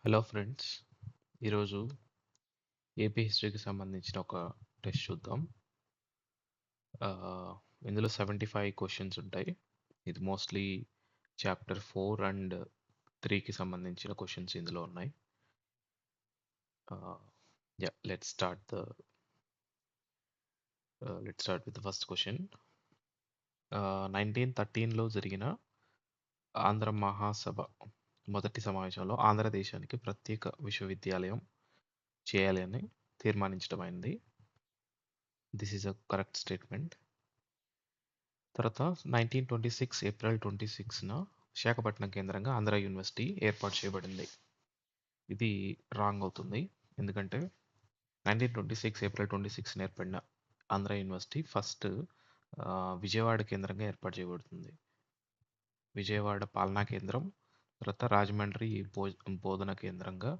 Hello friends, ఈరోజు AP హిస్టరీకి సంబంధించిన ఒక టెస్ట్ చూద్దాం. ఇందులో 75 క్వశ్చన్స్ ఉంటాయి. ఇది మోస్ట్లీ చాప్టర్ 4 అండ్ 3కి సంబంధించిన క్వశ్చన్స్ ఇందులో ఉన్నాయి. Let's start with the first question. 1913లో జరిగిన ఆంధ్ర మహాసభ మొదటి సమావేశంలో ఆంధ్రదేశానికి ప్రత్యేక విశ్వవిద్యాలయం చేయాలి అని తీర్మానించడమైంది. This is a correct statement. తర్వాత 1926 ఏప్రిల్ 26న విశాఖపట్నం కేంద్రంగా ఆంధ్ర యూనివర్సిటీ ఏర్పాటు చేయబడింది. ఇది రాంగ్ అవుతుంది. ఎందుకంటే 1926 ఏప్రిల్ 26 ఏర్పడిన ఆంధ్ర యూనివర్సిటీ ఫస్ట్ విజయవాడ కేంద్రంగా ఏర్పాటు చేయబడుతుంది. విజయవాడ పాలనా కేంద్రం, తర్వాత రాజమండ్రి బోధన కేంద్రంగా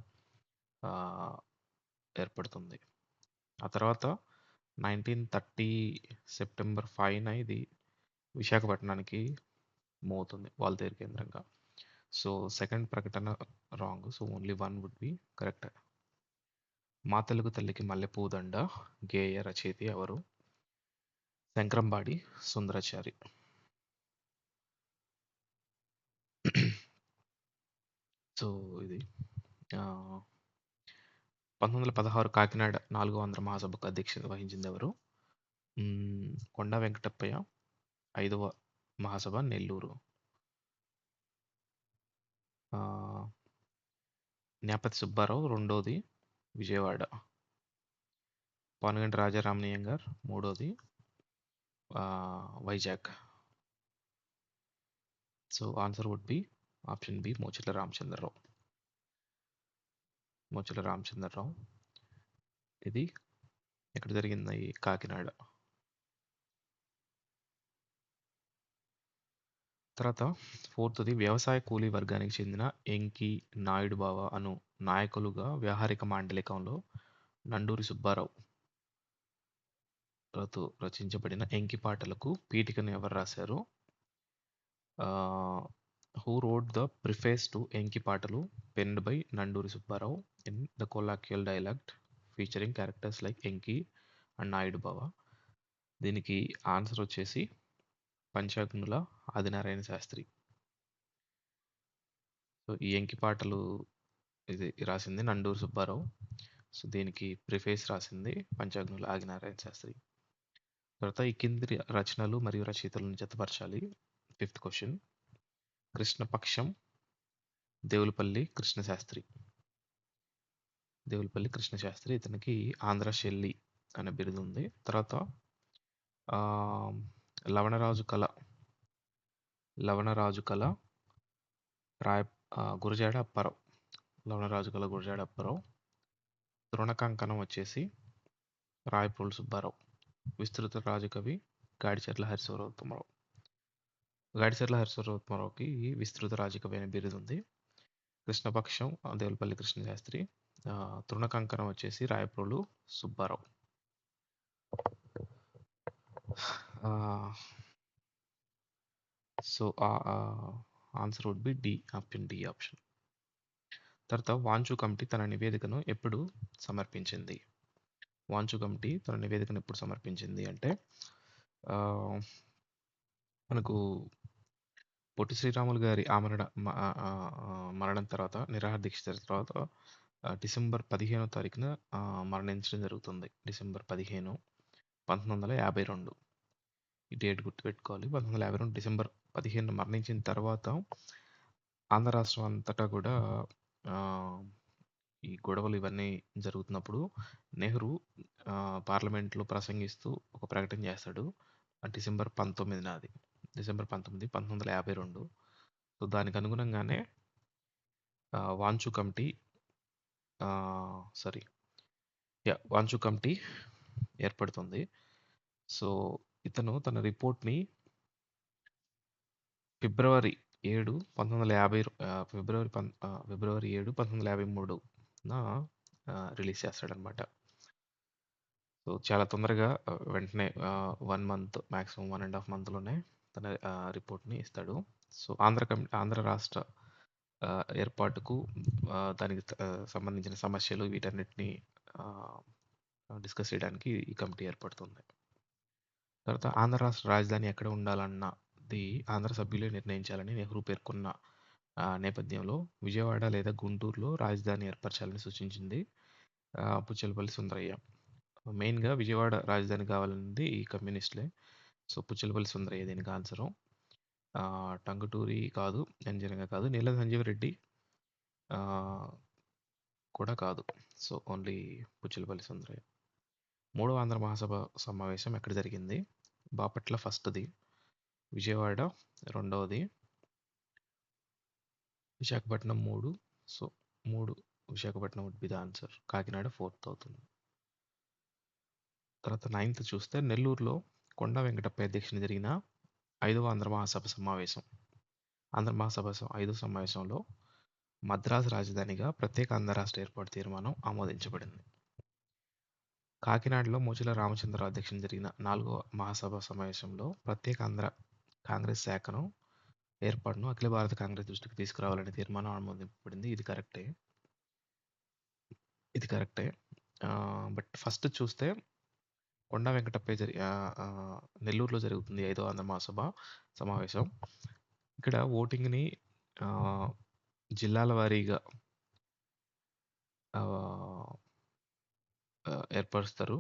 ఏర్పడుతుంది. ఆ తర్వాత 1930 సెప్టెంబర్ 5న ఇది విశాఖపట్నానికి మూవ్ అవుతుంది వాల్తేరు కేంద్రంగా. సో సెకండ్ ప్రకటన రాంగ్. So only one would be correct. మా తెలుగు తల్లికి మల్లెపూ దండ గేయ రచయిత ఎవరు? శంకరంబాడి సుందరాచారి. సో ఇది 1916 కాకినాడ 4వ ఆంధ్ర మహాసభకు అధ్యక్షత వహించింది ఎవరు? కొండా వెంకటప్పయ్య. 5వ మహాసభ నెల్లూరు. న్యాపతి సుబ్బారావు రెండోది విజయవాడ. పానుగంటి రాజారామణీయంగార్ మూడోది Vizag. So answer would be option B Mochila Ramachandrarao. Mochila Ramachandrarao. ఇది ఎక్కడ జరిగింది? కాకినాడ. తర్వాత ఫోర్త్ది వ్యవసాయ కూలీ వర్గానికి చెందిన ఎంకి, నాయుడు బావ అను నాయకులుగా వ్యవహారిక మాండలికంలో నండూరి సుబ్బారావు రచించబడిన ఎంకి పాటలకు పీఠికను ఎవరు రాశారు? Who wrote the preface to ఎంకి పాటలు penned by Nanduri Subbarao in the colloquial dialect featuring characters like Enki and Naidu బావ? దీనికి ఆన్సర్ వచ్చేసి పంచాగ్నుల ఆదినారాయణ శాస్త్రి. సో ఈ ఎంకి పాటలు ఇది రాసింది నండూరి సుబ్బారావు. సో దీనికి ప్రిఫేస్ రాసింది పంచాగ్నుల ఆదినారాయణ శాస్త్రి. తర్వాత ఈ కింది రచనలు మరియు రచయితలను జతపరచాలి. 5th question. కృష్ణపక్షం దేవులపల్లి కృష్ణశాస్త్రి. దేవులపల్లి కృష్ణశాస్త్రి. ఇతనికి ఆంధ్ర శెల్లి అనే బిరుదు ఉంది. తర్వాత లవణరాజు కళ గురజాడ అప్పారావు. లవణరాజు కళ గురజాడ అప్పారావు. తృణకంకణం వచ్చేసి రాయప్రోలు సుబ్బారావు. విస్తృత రాజకవి గాడిచెర్ల హరిశోత్తమరావు. గాడిచెర్ల హరిశోత్తమరావుకి విస్తృత రాజకవి అనే బిరుదు ఉంది. కృష్ణపక్షం దేవులపల్లి కృష్ణశాస్త్రి. తృణకంకణం వచ్చేసి Rayaprolu Subbarao. So answer would be D, option D option. తర్వాత వాంచు కమిటీ తన నివేదికను ఎప్పుడు సమర్పించింది? వాంచు కమిటీ తన నివేదికను ఎప్పుడు సమర్పించింది అంటే మనకు పొట్టి శ్రీరాములు గారి మరణం తర్వాత, నిరాహార దీక్ష తర్వాత డిసెంబర్ 15వ తారీఖున మరణించడం జరుగుతుంది. డిసెంబర్ 15, 1952. ఈ డేట్ గుర్తుపెట్టుకోవాలి. 1952 డిసెంబర్ 15 మరణించిన తర్వాత ఆంధ్ర రాష్ట్రం అంతటా కూడా ఈ గొడవలు ఇవన్నీ జరుగుతున్నప్పుడు నెహ్రూ పార్లమెంట్లో ప్రసంగిస్తూ ఒక ప్రకటన చేస్తాడు. డిసెంబర్ 19న అది. డిసెంబర్ 19, 1952. సో దానికి అనుగుణంగానే వాంచు కమిటీ ఏర్పడుతుంది. సో ఇతను తన రిపోర్ట్ని ఫిబ్రవరి 7, 1953న రిలీజ్ చేస్తాడనమాట. సో చాలా తొందరగా వెంటనే 1 మంత్, మ్యాక్సిమం 1.5 మంత్లోనే తన రిపోర్ట్ని ఇస్తాడు. సో ఆంధ్ర రాష్ట్ర ఏర్పాటుకు దానికి సంబంధించిన సమస్యలు వీటన్నిటిని ఆహ్, డిస్కస్ చేయడానికి ఈ కమిటీ ఏర్పడుతుంది. తర్వాత ఆంధ్ర రాష్ట్ర రాజధాని ఎక్కడ ఉండాలన్నది ఆంధ్ర సభ్యులే నిర్ణయించాలని నెహ్రూ పేర్కొన్న నేపథ్యంలో విజయవాడ లేదా గుంటూరులో రాజధాని ఏర్పరచాలని సూచించింది పుచ్చలపల్లి సుందరయ్య. మెయిన్‌గా విజయవాడ రాజధాని కావాలన్నది ఈ కమ్యూనిస్టులే. సో, పుచ్చలపల్లి సుందరయ్య దీనికి ఆన్సరు. టంగుటూరి కాదు, ఎంజనగ కాదు, నీల సంజీవరెడ్డి ఆహ్, కూడా కాదు. So, only Puchalapalli Sundarayya. మూడవ ఆంధ్ర మహాసభ సమావేశం ఎక్కడ జరిగింది? బాపట్ల ఫస్ట్‌ది, విజయవాడ రెండవది, Visakhapatnam 3. So, 3 Visakhapatnam would be the answer. Kakinada fourth అవుతుంది. తర్వాత నైన్త్ చూస్తే నెల్లూరులో కొండా వెంకటప్ప అధ్యక్షతన జరిగిన 5వ ఆంధ్ర మహాసభ సమావేశం. ఆంధ్ర మహాసభ 5వ సమావేశంలో మద్రాసు రాజధానిగా ప్రత్యేక ఆంధ్ర రాష్ట్ర ఏర్పాటు తీర్మానం ఆమోదించబడింది. కాకినాడలో మోచిల రామచంద్రరావు అధ్యక్షతన జరిగిన 4వ మహాసభ సమావేశంలో ప్రత్యేక ఆంధ్ర కాంగ్రెస్ శాఖను ఏర్పాటును అఖిల భారత కాంగ్రెస్ దృష్టికి తీసుకురావాలనే తీర్మానం ఆమోదింపబడింది. ఇది కరెక్టే. బట్ ఫస్ట్ చూస్తే కొండా వెంకటప్పయ్య నెల్లూరులో జరుగుతుంది 5వ ఆంధ్ర మహాసభ సమావేశం. ఇక్కడ ఓటింగ్‌ని జిల్లాల వారీగా ఏర్పరుస్తారు.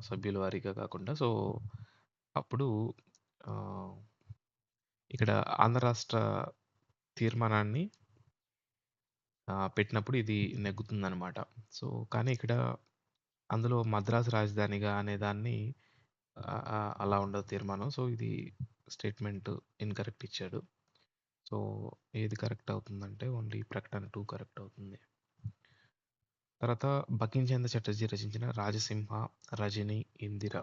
సభ్యుల వారీగా కాకుండా. సో, అప్పుడు ఇక్కడ ఆంధ్ర రాష్ట్ర తీర్మానాన్ని పెట్టినప్పుడు ఇది నెగ్గుతుందనమాట. సో, కానీ ఇక్కడ అందులో మద్రాసు రాజధానిగా అనే దాన్ని అలా ఉండదు తీర్మానం. సో, ఇది స్టేట్మెంట్ ఇన్‌కరెక్ట్ ఇచ్చాడు. సో, ఏది కరెక్ట్ అవుతుందంటే ఓన్లీ ప్రకటన 2 కరెక్ట్ అవుతుంది. తర్వాత బంకించంద్ర చటర్జీ రచించిన రాజసింహ, రజని, ఇందిర,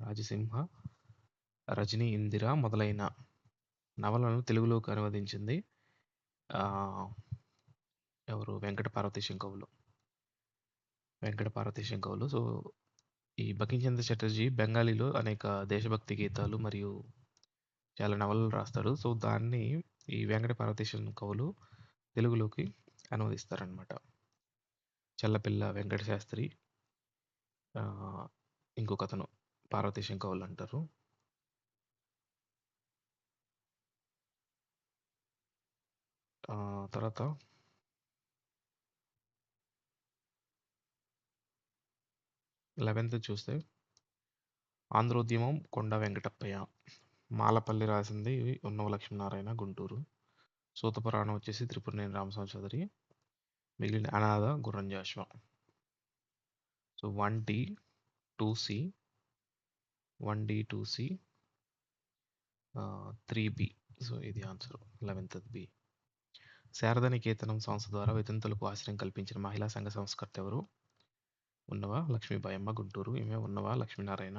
రాజసింహ, రజని, ఇందిర మొదలైన నవలను తెలుగులోకి అనువదించింది ఎవరు? వెంకట పార్వతీశం కవులు. సో, ఈ బంకించంద్ర చటర్జీ బెంగాలీలో అనేక దేశభక్తి గీతాలు మరియు చాలా నవలలు రాస్తాడు. సో, దాన్ని ఈ వెంకట పార్వతీశం కవులు తెలుగులోకి అనువదిస్తారనమాట. చల్లపిల్ల వెంకట శాస్త్రి, ఇంకొకతను పార్వతీశం కవులు అంటారు. తర్వాత 11th చూస్తే ఆంధ్రోద్యమం కొండా వెంకటప్పయ్య, మాలపల్లి రాసింది ఉన్నవ లక్ష్మీనారాయణ గుంటూరు, సూతపురాణం వచ్చేసి త్రిపురనేని రామస్వామి చౌదరి, మిగిలిన అనాథ Gurram Jashuva. So 1D 2C 1D 2C 3B. So ఇది ఆన్సర్ 11th బి. శారదానికేతనం సంస్థ ద్వారా వితంతులకు ఆశ్రయం కల్పించిన మహిళా సంఘ సంస్కర్త ఎవరు? ఉన్నవ లక్ష్మీబాయమ్మ గుంటూరు. ఈమె ఉన్నవ లక్ష్మీనారాయణ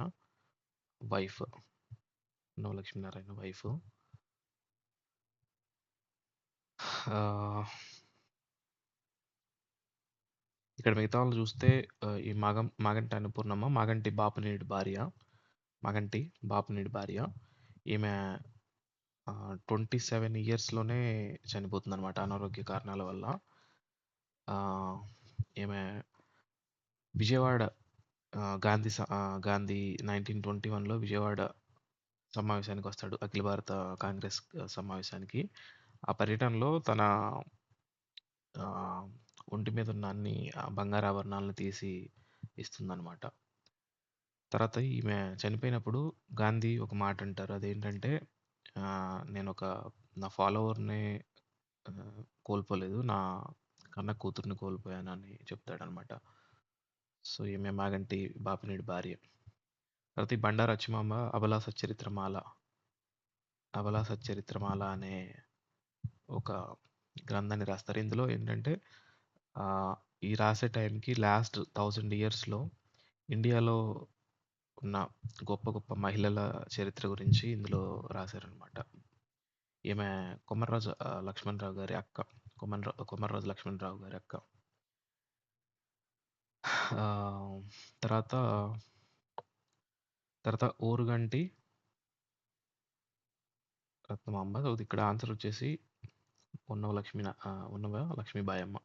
వైఫ్. ఉన్నవ లక్ష్మీనారాయణ వైఫ్. ఇక్కడ మిగతా వాళ్ళు చూస్తే ఈ మాగంటి అన్నపూర్ణమ్మ మాగంటి బాపినీడి భార్య. ఈమె 27 ఇయర్స్‌లోనే చనిపోతుందనమాట అనారోగ్య కారణాల వల్ల. ఈమె విజయవాడ గాంధీ 1921లో విజయవాడ సమావేశానికి వస్తాడు. అఖిల భారత కాంగ్రెస్ సమావేశానికి. ఆ పర్యటనలో తన ఒంటి మీద ఉన్న అన్ని బంగారు ఆభరణాలను తీసి ఇస్తుందనమాట. తర్వాత ఈమె చనిపోయినప్పుడు గాంధీ ఒక మాట అంటారు. అదేంటంటే నా ఫాలోవర్‌నే కోల్పోలేదు. నా కన్న కూతుర్ని కోల్పోయానని చెప్తాడనమాట. సో, ఈమె మాగంటి బాపినీడి భార్య. తర్వాత ఈ బండారు అచ్చిమాంబ అబలా సచ్చరిత్రమాల అనే ఒక గ్రంథాన్ని రాస్తారు. ఇందులో ఏంటంటే ఈ రాసే టైంకి లాస్ట్ 1000 ఇయర్స్‌లో ఇండియాలో ఉన్న గొప్ప గొప్ప మహిళల చరిత్ర గురించి ఇందులో రాశారనమాట. ఈమె కొమర్రాజు లక్ష్మణరావు గారి అక్క. కొమర్రాజు లక్ష్మణరావు గారి అక్క. తర్వాత ఓరుగంటి రత్నమాంబ. సో, ఇక్కడ ఆన్సర్ వచ్చేసి ఉన్నవ లక్ష్మీబాయమ్మ.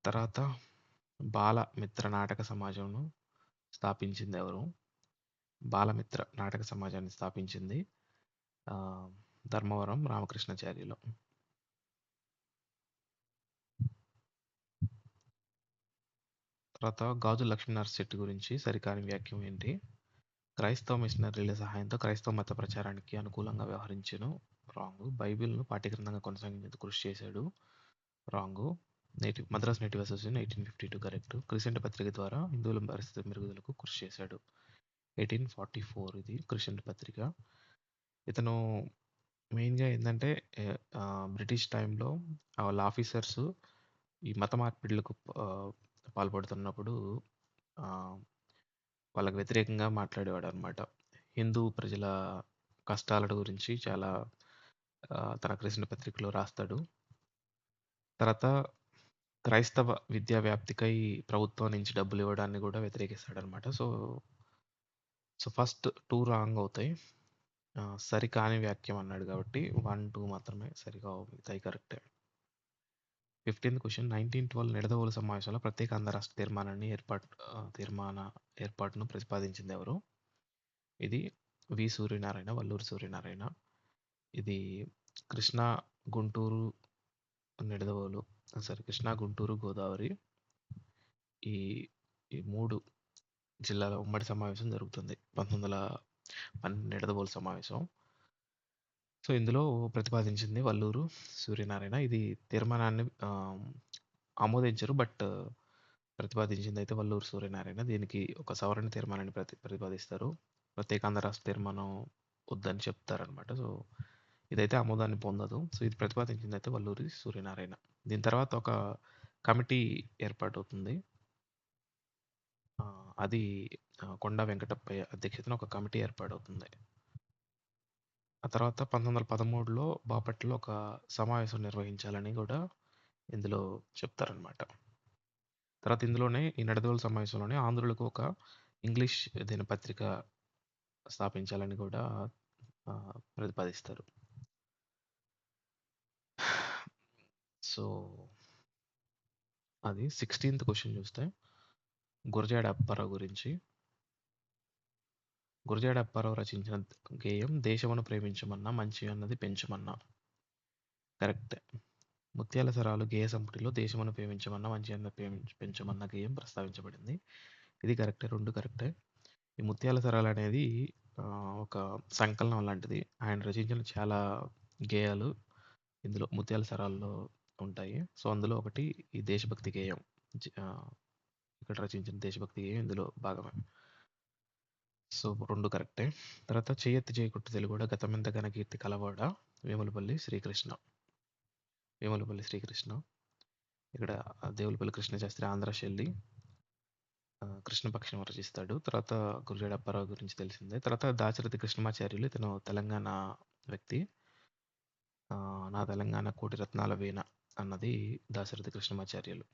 తర్వాత బాలమిత్ర నాటక సమాజంను స్థాపించింది ఎవరు? బాలమిత్ర నాటక సమాజాన్ని స్థాపించింది ఆ, ధర్మవరం రామకృష్ణాచార్యులు. తర్వాత గాజు లక్ష్మీనరసింహ శెట్టి గురించి సరికాని వ్యాఖ్యం ఏంటి? క్రైస్తవ మిషనరీల సహాయంతో క్రైస్తవ మత ప్రచారానికి అనుకూలంగా వ్యవహరించెను. రాంగ్. బైబిల్ను పాఠ్యగ్రంథంగా కొనసాగించేందుకు కృషి చేశాడు. Wrong. Madras native association 1852 correct. Crescent పత్రిక ద్వారా హిందువుల పరిస్థితి మెరుగుదలకు కృషి చేశాడు. 1844 ఇది క్రిసెంట్ పత్రిక. ఇతను మెయిన్గా ఏంటంటే బ్రిటిష్ టైంలో వాళ్ళ ఆఫీసర్స్ ఈ మత మార్పిడులకు పాల్పడుతున్నప్పుడు ఆ, వాళ్ళకి వ్యతిరేకంగా మాట్లాడేవాడు అనమాట. హిందూ ప్రజల కష్టాల గురించి చాలా తన క్రిసెంట్ పత్రికలో రాస్తాడు. తర్వాత క్రైస్తవ విద్యా వ్యాప్తికై ప్రభుత్వం నుంచి డబ్బులు ఇవ్వడాన్ని కూడా వ్యతిరేకిస్తాడనమాట. సో ఫస్ట్ 2 రాంగ్ అవుతాయి. సరికాని వ్యాఖ్యం అన్నాడు కాబట్టి 1, 2 మాత్రమే సరిగా మిగతాయి కరెక్టే. 15th క్వశ్చన్ 1912 నిడదవోలు సమావేశంలో ప్రత్యేక అంతరాష్ట్ర తీర్మాన ఏర్పాటును ప్రతిపాదించింది ఎవరు? ఇది వి సూర్యనారాయణ, వల్లూరు సూర్యనారాయణ. ఇది కృష్ణా, గుంటూరు, నిడదవోలు కృష్ణా, గుంటూరు, గోదావరి ఈ ఈ 3 జిల్లాల ఉమ్మడి సమావేశం జరుగుతుంది 1912 నిడదవోలు సమావేశం. సో ఇందులో ప్రతిపాదించింది వల్లూరు సూర్యనారాయణ. ఇది తీర్మానాన్ని ఆమోదించరు, బట్ ప్రతిపాదించింది అయితే వల్లూరు సూర్యనారాయణ. దీనికి ఒక సవరణ తీర్మానాన్ని ప్రతిపాదిస్తారు. ప్రత్యేక ఆంధ్ర తీర్మానం వద్దని చెప్తారనమాట. సో ఇదైతే ఆమోదాన్ని పొందదు. సో ఇది ప్రతిపాదించింది అయితే వల్లూరి సూర్యనారాయణ. దీని తర్వాత ఒక కమిటీ ఏర్పాటవుతుంది. అది కొండా వెంకటప్పయ్య అధ్యక్షతన ఒక కమిటీ ఏర్పాటవుతుంది. ఆ తర్వాత 1913లో బాపట్లలో ఒక సమావేశం నిర్వహించాలని కూడా ఇందులో చెప్తారనమాట. తర్వాత ఇందులోనే ఈ నడదవోలు సమావేశంలోనే ఆంధ్రులకు ఒక ఇంగ్లీష్ దినపత్రిక స్థాపించాలని కూడా ప్రతిపాదిస్తారు. సో అది 16th క్వశ్చన్ చూస్తే గురజాడ అప్పారావు గురించి. గురజాడ అప్పారావు రచించిన గేయం దేశమును ప్రేమించమన్నా మంచి అన్నది పెంచమన్నా. కరెక్ట్. ముత్యాల సరాలు గేయ సంపుటిలో దేశమును ప్రేమించమన్నా మంచి అన్న పెంచమన్న గేయం ప్రస్తావించబడింది. ఇది కరెక్టే, 2 కరెక్టే. ఈ ముత్యాల సరాలు అనేది ఒక సంకలనం లాంటిది. ఆయన రచించిన చాలా గేయాలు ఇందులో ముత్యాల సరాల్లో ఉంటాయి. సో అందులో ఒకటి ఈ దేశభక్తి గేయం. ఇక్కడ రచించిన దేశభక్తి గేయం ఇందులో భాగమే. సో 2 కరెక్టే. తర్వాత చేయెత్తి చేయకుట్టు తెలుగుడ గతమెంత ఘనకీర్తి కలవాడ వేములపల్లి శ్రీకృష్ణ. వేములపల్లి శ్రీకృష్ణ. ఇక్కడ దేవులపల్లి కృష్ణశాస్త్రి ఆంధ్ర శైలి కృష్ణపక్షం రచిస్తాడు. తర్వాత గురజాడ అప్పారావు గురించి తెలిసిందే. తర్వాత దాశరథి కృష్ణమాచార్యులు, ఇతను తెలంగాణ వ్యక్తి. నా తెలంగాణ కోటి రత్నాల వీణ అన్నది దాశరథి కృష్ణమాచార్యులు.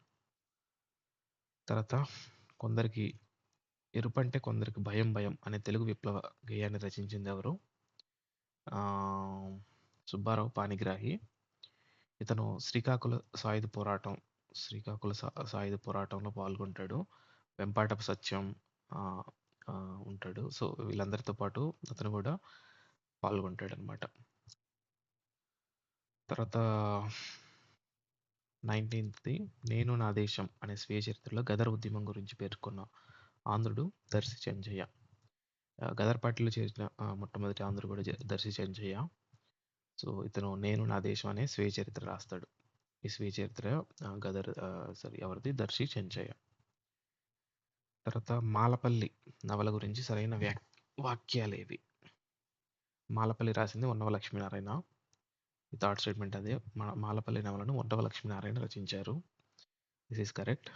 తర్వాత కొందరికి ఎరుపంటే కొందరికి భయం భయం అనే తెలుగు విప్లవ గేయాన్ని రచించింది ఎవరు? సుబ్బారావు పాణిగ్రాహి. ఇతను శ్రీకాకుళ సాయుధ పోరాటంలో పాల్గొంటాడు. వెంపాటపు సత్యం ఉంటాడు. సో వీళ్ళందరితో పాటు అతను కూడా పాల్గొంటాడు అనమాట. తర్వాత 19th నేను నా దేశం అనే స్వీయ చరిత్రలో గదర్ ఉద్యమం గురించి పేర్కొన్న ఆంధ్రుడు దర్శి చెంచయ్య. గదర్ పార్టీలో చేరిన మొట్టమొదటి ఆంధ్రుడు కూడా దర్శి చెంచయ్య. సో ఇతను నేను నా దేశం అనే స్వీయ చరిత్ర రాస్తాడు. ఈ స్వీయ చరిత్ర ఎవరిది? దర్శి చెంచయ్య. తర్వాత మాలపల్లి నవల గురించి సరైన వాక్యాలేవి? మాలపల్లి రాసింది ఉన్నవ లక్ష్మీనారాయణ. ఈ థర్డ్ స్టేట్మెంట్ అదే. మాలపల్లి నవలను ఉన్నవ లక్ష్మీనారాయణ రచించారు. This is correct.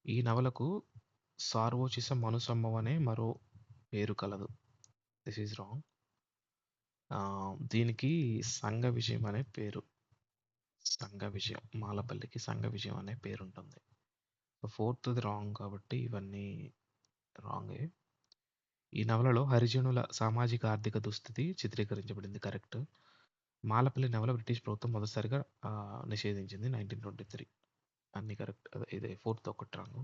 ఈ నవలకు సార్వోచిస మనుసంభవం అనే మరో పేరు కలదు. This is wrong. దీనికి సంఘ విజయం అనే పేరు. సంఘ విజయం, మాలపల్లికి సంఘ విజయం అనే పేరు ఉంటుంది. ఫోర్త్ది రాంగ్ కాబట్టి ఇవన్నీ రాంగే. ఈ నవలలో హరిజనుల సామాజిక ఆర్థిక దుస్థితి చిత్రీకరించబడింది. కరెక్ట్. మాలపల్లి నవల బ్రిటిష్ ప్రభుత్వం మొదటిసారిగా నిషేధించింది 1923. అన్నీ కరెక్ట్. అదే ఇదే ఫోర్త్ ఒకటి రాంగ్.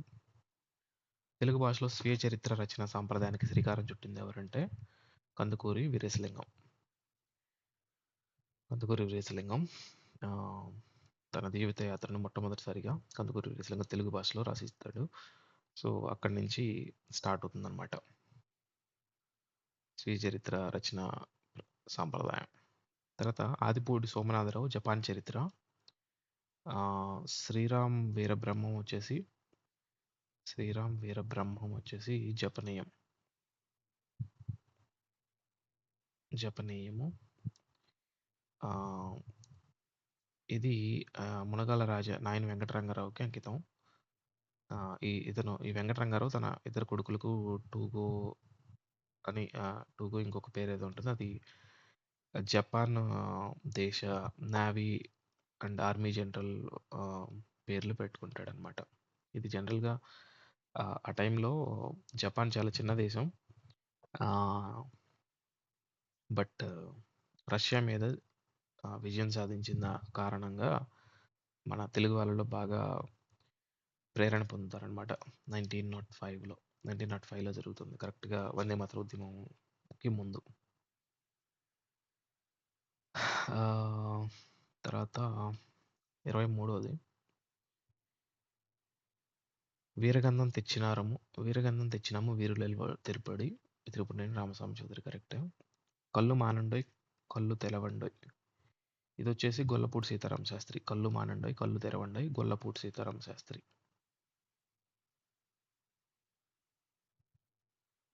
తెలుగు భాషలో స్వీయ చరిత్ర రచన సాంప్రదాయానికి శ్రీకారం చుట్టింది ఎవరంటే కందుకూరి వీరేశలింగం. కందుకూరి వీరేశలింగం ఆ, తన జీవిత యాత్రను మొట్టమొదటిసారిగా కందుకూరి వీరేశలింగం తెలుగు భాషలో రాసిస్తాడు. సో అక్కడి నుంచి స్టార్ట్ అవుతుందన్నమాట స్వీయ చరిత్ర రచన సాంప్రదాయం. తర్వాత ఆదిపూడి సోమనాథరావు జపాన్ చరిత్ర. శ్రీరామ్ వీరబ్రహ్మం వచ్చేసి జపనీయం. జపనీయము. ఆ, ఇది మునగాల నాయని వెంకటరంగారావుకి అంకితం. ఈ వెంకటరంగారావు తన ఇద్దరు కొడుకులకు టూగో అని టూగో ఇంకొక పేరు ఏదో ఉంటుంది, అది జపాన్ దేశ నావీ అండ్ ఆర్మీ జనరల్ పేర్లు పెట్టుకుంటాడనమాట. ఇది జనరల్గా ఆ టైంలో జపాన్ చాలా చిన్న దేశం, బట్ రష్యా మీద విజయం సాధించిన కారణంగా మన తెలుగు వాళ్ళలో బాగా ప్రేరణ పొందుతారనమాట. 1905లో జరుగుతుంది, కరెక్ట్గా వందే మాతర ఉద్యమంకి ముందు. ఆ, తర్వాత 23వది వీరగంధం తెచ్చినాము వీరులెల్వ తెలుపడి. తిరుపతినేని రామస్వామి చౌదరి కరెక్ట్. కళ్ళు మానండోయ్ కళ్ళు తెలవండోయ్, ఇది వచ్చేసి గొల్లపూడి సీతారామ శాస్త్రి. కళ్ళు మానండోయ్ కళ్ళు తెరవండోయ్, గొల్లపూడి సీతారామ శాస్త్రి.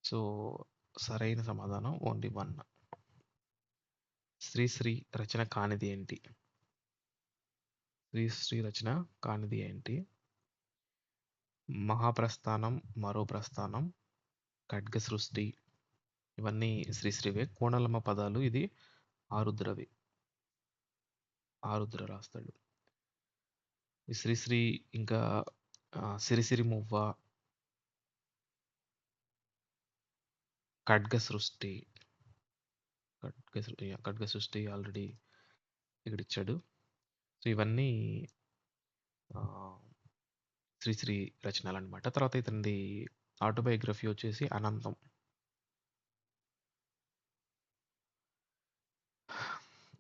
సో సరైన సమాధానం ఓన్లీ 1. శ్రీశ్రీ రచన కానిది ఏంటి? శ్రీశ్రీ రచన కానిది ఏంటి? మహాప్రస్థానం, మరో ప్రస్థానం, ఖడ్గ సృష్టి, ఇవన్నీ శ్రీశ్రీవే. కోణలమ్మ పదాలు, ఇది ఆరుద్రవి. ఆరుద్ర రాస్తాడు ఈ శ్రీశ్రీ. ఇంకా సిరిసిరి మువ్వ, ఖడ్గ సృష్టి. ఖడ్గ సృష్టి ఆల్రెడీ ఇక్కడ ఇచ్చాడు. సో ఇవన్నీ ఆ, శ్రీశ్రీ రచనలు అనమాట. తర్వాత ఇతనిది ఆటోబయోగ్రఫీ వచ్చేసి అనంతం.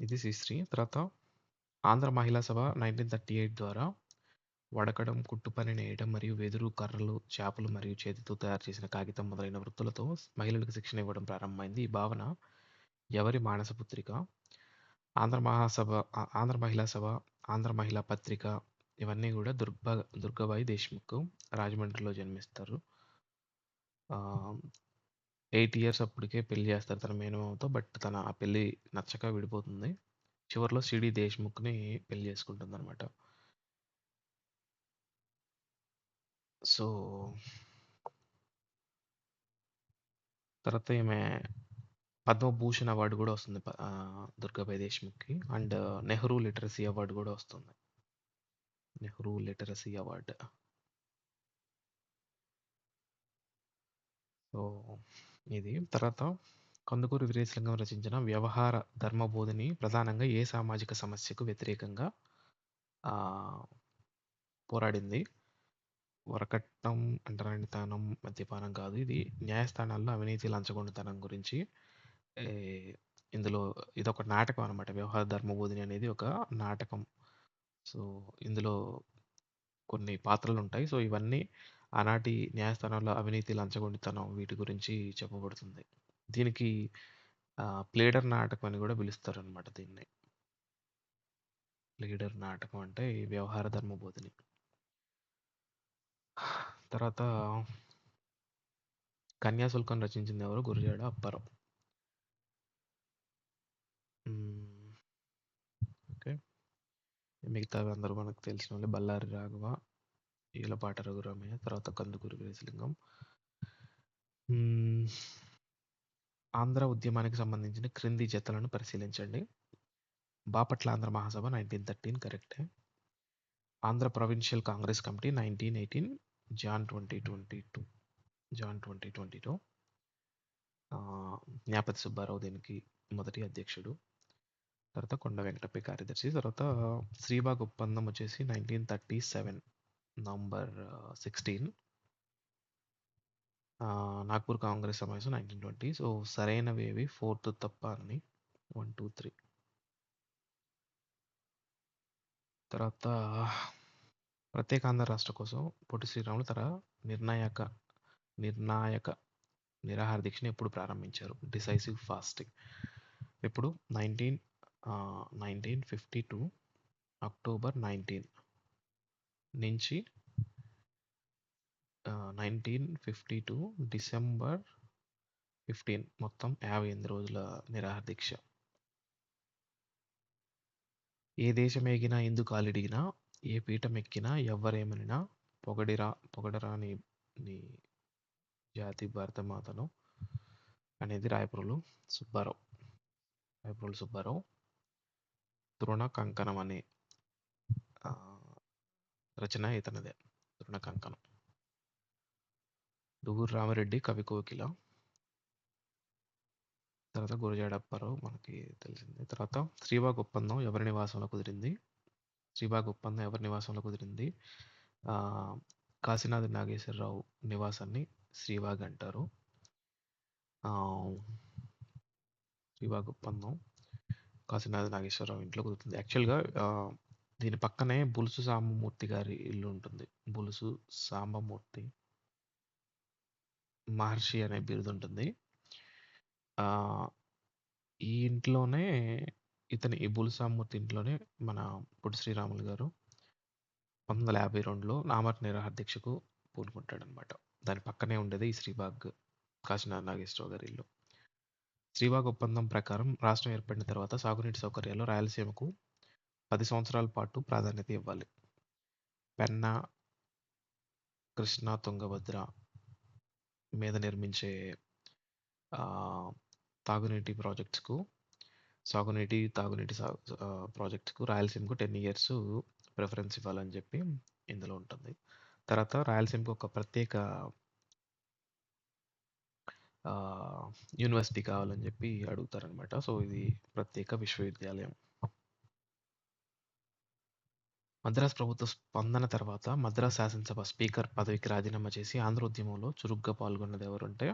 ఇది శ్రీశ్రీ. తర్వాత ఆంధ్ర మహిళా సభ 1938 ద్వారా వడకడం, కుట్టు పని నేయడం మరియు వెదురు, కర్రలు, చేపలు మరియు చేతితో తయారు చేసిన కాగితం మొదలైన వృత్తులతో మహిళలకు శిక్షణ ఇవ్వడం ప్రారంభమైంది. ఈ భావన ఎవరి మానసపుత్రిక? ఆంధ్ర మహిళా సభ, ఆంధ్ర మహిళా పత్రిక, ఇవన్నీ కూడా దుర్గాబాయి దేశ్ముఖ్. రాజమండ్రిలో జన్మిస్తారు. 8 ఇయర్స్ అప్పటికే పెళ్లి చేస్తారు తన మేనమామతో, బట్ తన ఆ పెళ్లి నచ్చక విడిపోతుంది. చివరిలో సిడి దేశ్ముఖ్ని పెళ్లి చేసుకుంటుంది అనమాట. సో తర్వాత ఈమె పద్మభూషణ్ అవార్డు కూడా వస్తుంది దుర్గాబాయి దేశ్ముఖ్కి. అండ్ నెహ్రూ లిటరసీ అవార్డు కూడా వస్తుంది. Nehru literacy award. సో ఇది. తర్వాత కందుకూరి వీరేశలింగం రచించిన వ్యవహార ధర్మబోధిని ప్రధానంగా ఏ సామాజిక సమస్యకు వ్యతిరేకంగా పోరాడింది? వరకట్నం, అంటరానితనం, మద్యపానం కాదు. ఇది న్యాయస్థానాల్లో అవినీతి, లంచగొండితనం గురించి. ఇందులో ఇదొక నాటకం అనమాట. వ్యవహార ధర్మబోధిని అనేది ఒక నాటకం. సో ఇందులో కొన్ని పాత్రలు ఉంటాయి. సో ఇవన్నీ ఆనాటి న్యాయస్థానాల్లో అవినీతి, లంచగొండితనం వీటి గురించి చెప్పబడుతుంది. దీనికి ప్లేడర్ నాటకం అని కూడా పిలుస్తారనమాట దీన్ని. ప్లేడర్ నాటకం అంటే ఈ వ్యవహార ధర్మబోధిని. తర్వాత కన్యాశుల్కం రచించింది ఎవరు? గురజాడ అప్పారావు. ఓకే, మిగతావి అందరూ మనకు తెలిసిన వాళ్ళే. బళ్ళారి రాఘవ, ఈలపాట రఘురామయ్య, తర్వాత కందుకూరి వీరేశలింగం. ఆంధ్ర ఉద్యమానికి సంబంధించిన క్రింది జతలను పరిశీలించండి. బాపట్ల ఆంధ్ర మహాసభ 1913 కరెక్టే. ఆంధ్ర ప్రొవిన్షియల్ కాంగ్రెస్ కమిటీ 1918, జాన్ 2022. జ్ఞాపతి సుబ్బారావు దీనికి మొదటి అధ్యక్షుడు. తర్వాత కొండ వెంకటప్ప కార్యదర్శి. తర్వాత శ్రీబాగ్ ఒప్పందం వచ్చేసి 1937 నవంబర్ 16. నాగ్పూర్ కాంగ్రెస్ సమావేశం 1920. సో సరైనవేవి ఫోర్త్ తప్ప అని 1, 2, 3. తర్వాత ప్రత్యేక ఆంధ్ర రాష్ట్ర కోసం పొట్టి శ్రీరాములు తన నిర్ణాయక నిర్ణాయక నిరాహార దీక్షని ఎప్పుడు ప్రారంభించారు? డిసైసివ్ ఫాస్టింగ్ ఎప్పుడు? 1952 అక్టోబర్ 19 నుంచి 1952 డిసెంబర్ 15, మొత్తం 58 రోజుల నిరాహార దీక్ష. ఏ దేశమేగినా ఇందుకాలిడిగినా ఏ పీఠమెక్కినా ఎవ్వరేమనినా పొగడరాని నీ జాతి భారతమాతను అనేది రాయప్రోలు సుబ్బారావు. తృణ కంకణం అనే ఆ, రచన ఇతనిదే. తృణ కంకణం. దువ్వూరు రామిరెడ్డి కవి కోకిల. తర్వాత గురజాడ అప్పారావు మనకి తెలిసింది. తర్వాత శ్రీబాగ్ ఒప్పందం ఎవరి నివాసంలో కుదిరింది? శ్రీబాగ్ ఒప్పందం ఎవరి నివాసంలో కుదిరింది? ఆ, కాశీనాథ్ నాగేశ్వరరావు నివాసాన్ని శ్రీబాగ్ అంటారు. ఆ, శ్రీబాగ్ ఒప్పందం కాశీనాథ్ నాగేశ్వరరావు ఇంట్లో కుదురుతుంది. యాక్చువల్గా దీని పక్కనే బులుసు సాంబమూర్తి గారి ఇల్లు ఉంటుంది. బులుసు సాంబమూర్తి మహర్షి అనే బిరుదు ఉంటుంది. ఆ, ఈ ఇంట్లోనే ఈ బులుసు సాంబమూర్తి ఇంట్లోనే మన పొట్టి శ్రీరాములు గారు 1952లో నామర్ నిరాహార దీక్షకు పూనుకుంటాడనమాట. దాని పక్కనే ఉండేది ఈ శ్రీబాగ్ కాశీనాథ్ నాగేశ్వరరావు గారి ఇల్లు. శ్రీబాగ్ ఒప్పందం ప్రకారం రాష్ట్రం ఏర్పడిన తర్వాత సాగునీటి సౌకర్యాలు రాయలసీమకు 10 సంవత్సరాల పాటు ప్రాధాన్యత ఇవ్వాలి. పెన్నా, కృష్ణా, తుంగభద్ర మీద నిర్మించే ఆ, తాగునీటి ప్రాజెక్ట్స్కు తాగునీటి ప్రాజెక్ట్స్కు రాయలసీమకు 10 years ప్రిఫరెన్స్ ఇవ్వాలని చెప్పి ఇందులో ఉంటుంది. తర్వాత రాయలసీమకు ఒక ప్రత్యేక యూనివర్సిటీ కావాలని చెప్పి అడుగుతారనమాట. సో ఇది ప్రత్యేక విశ్వవిద్యాలయం. మద్రాస్ ప్రభుత్వ స్పందన తర్వాత మద్రాస్ శాసనసభ స్పీకర్ పదవికి రాజీనామా చేసి ఆంధ్ర ఉద్యమంలో చురుగ్గా పాల్గొన్నది ఎవరంటే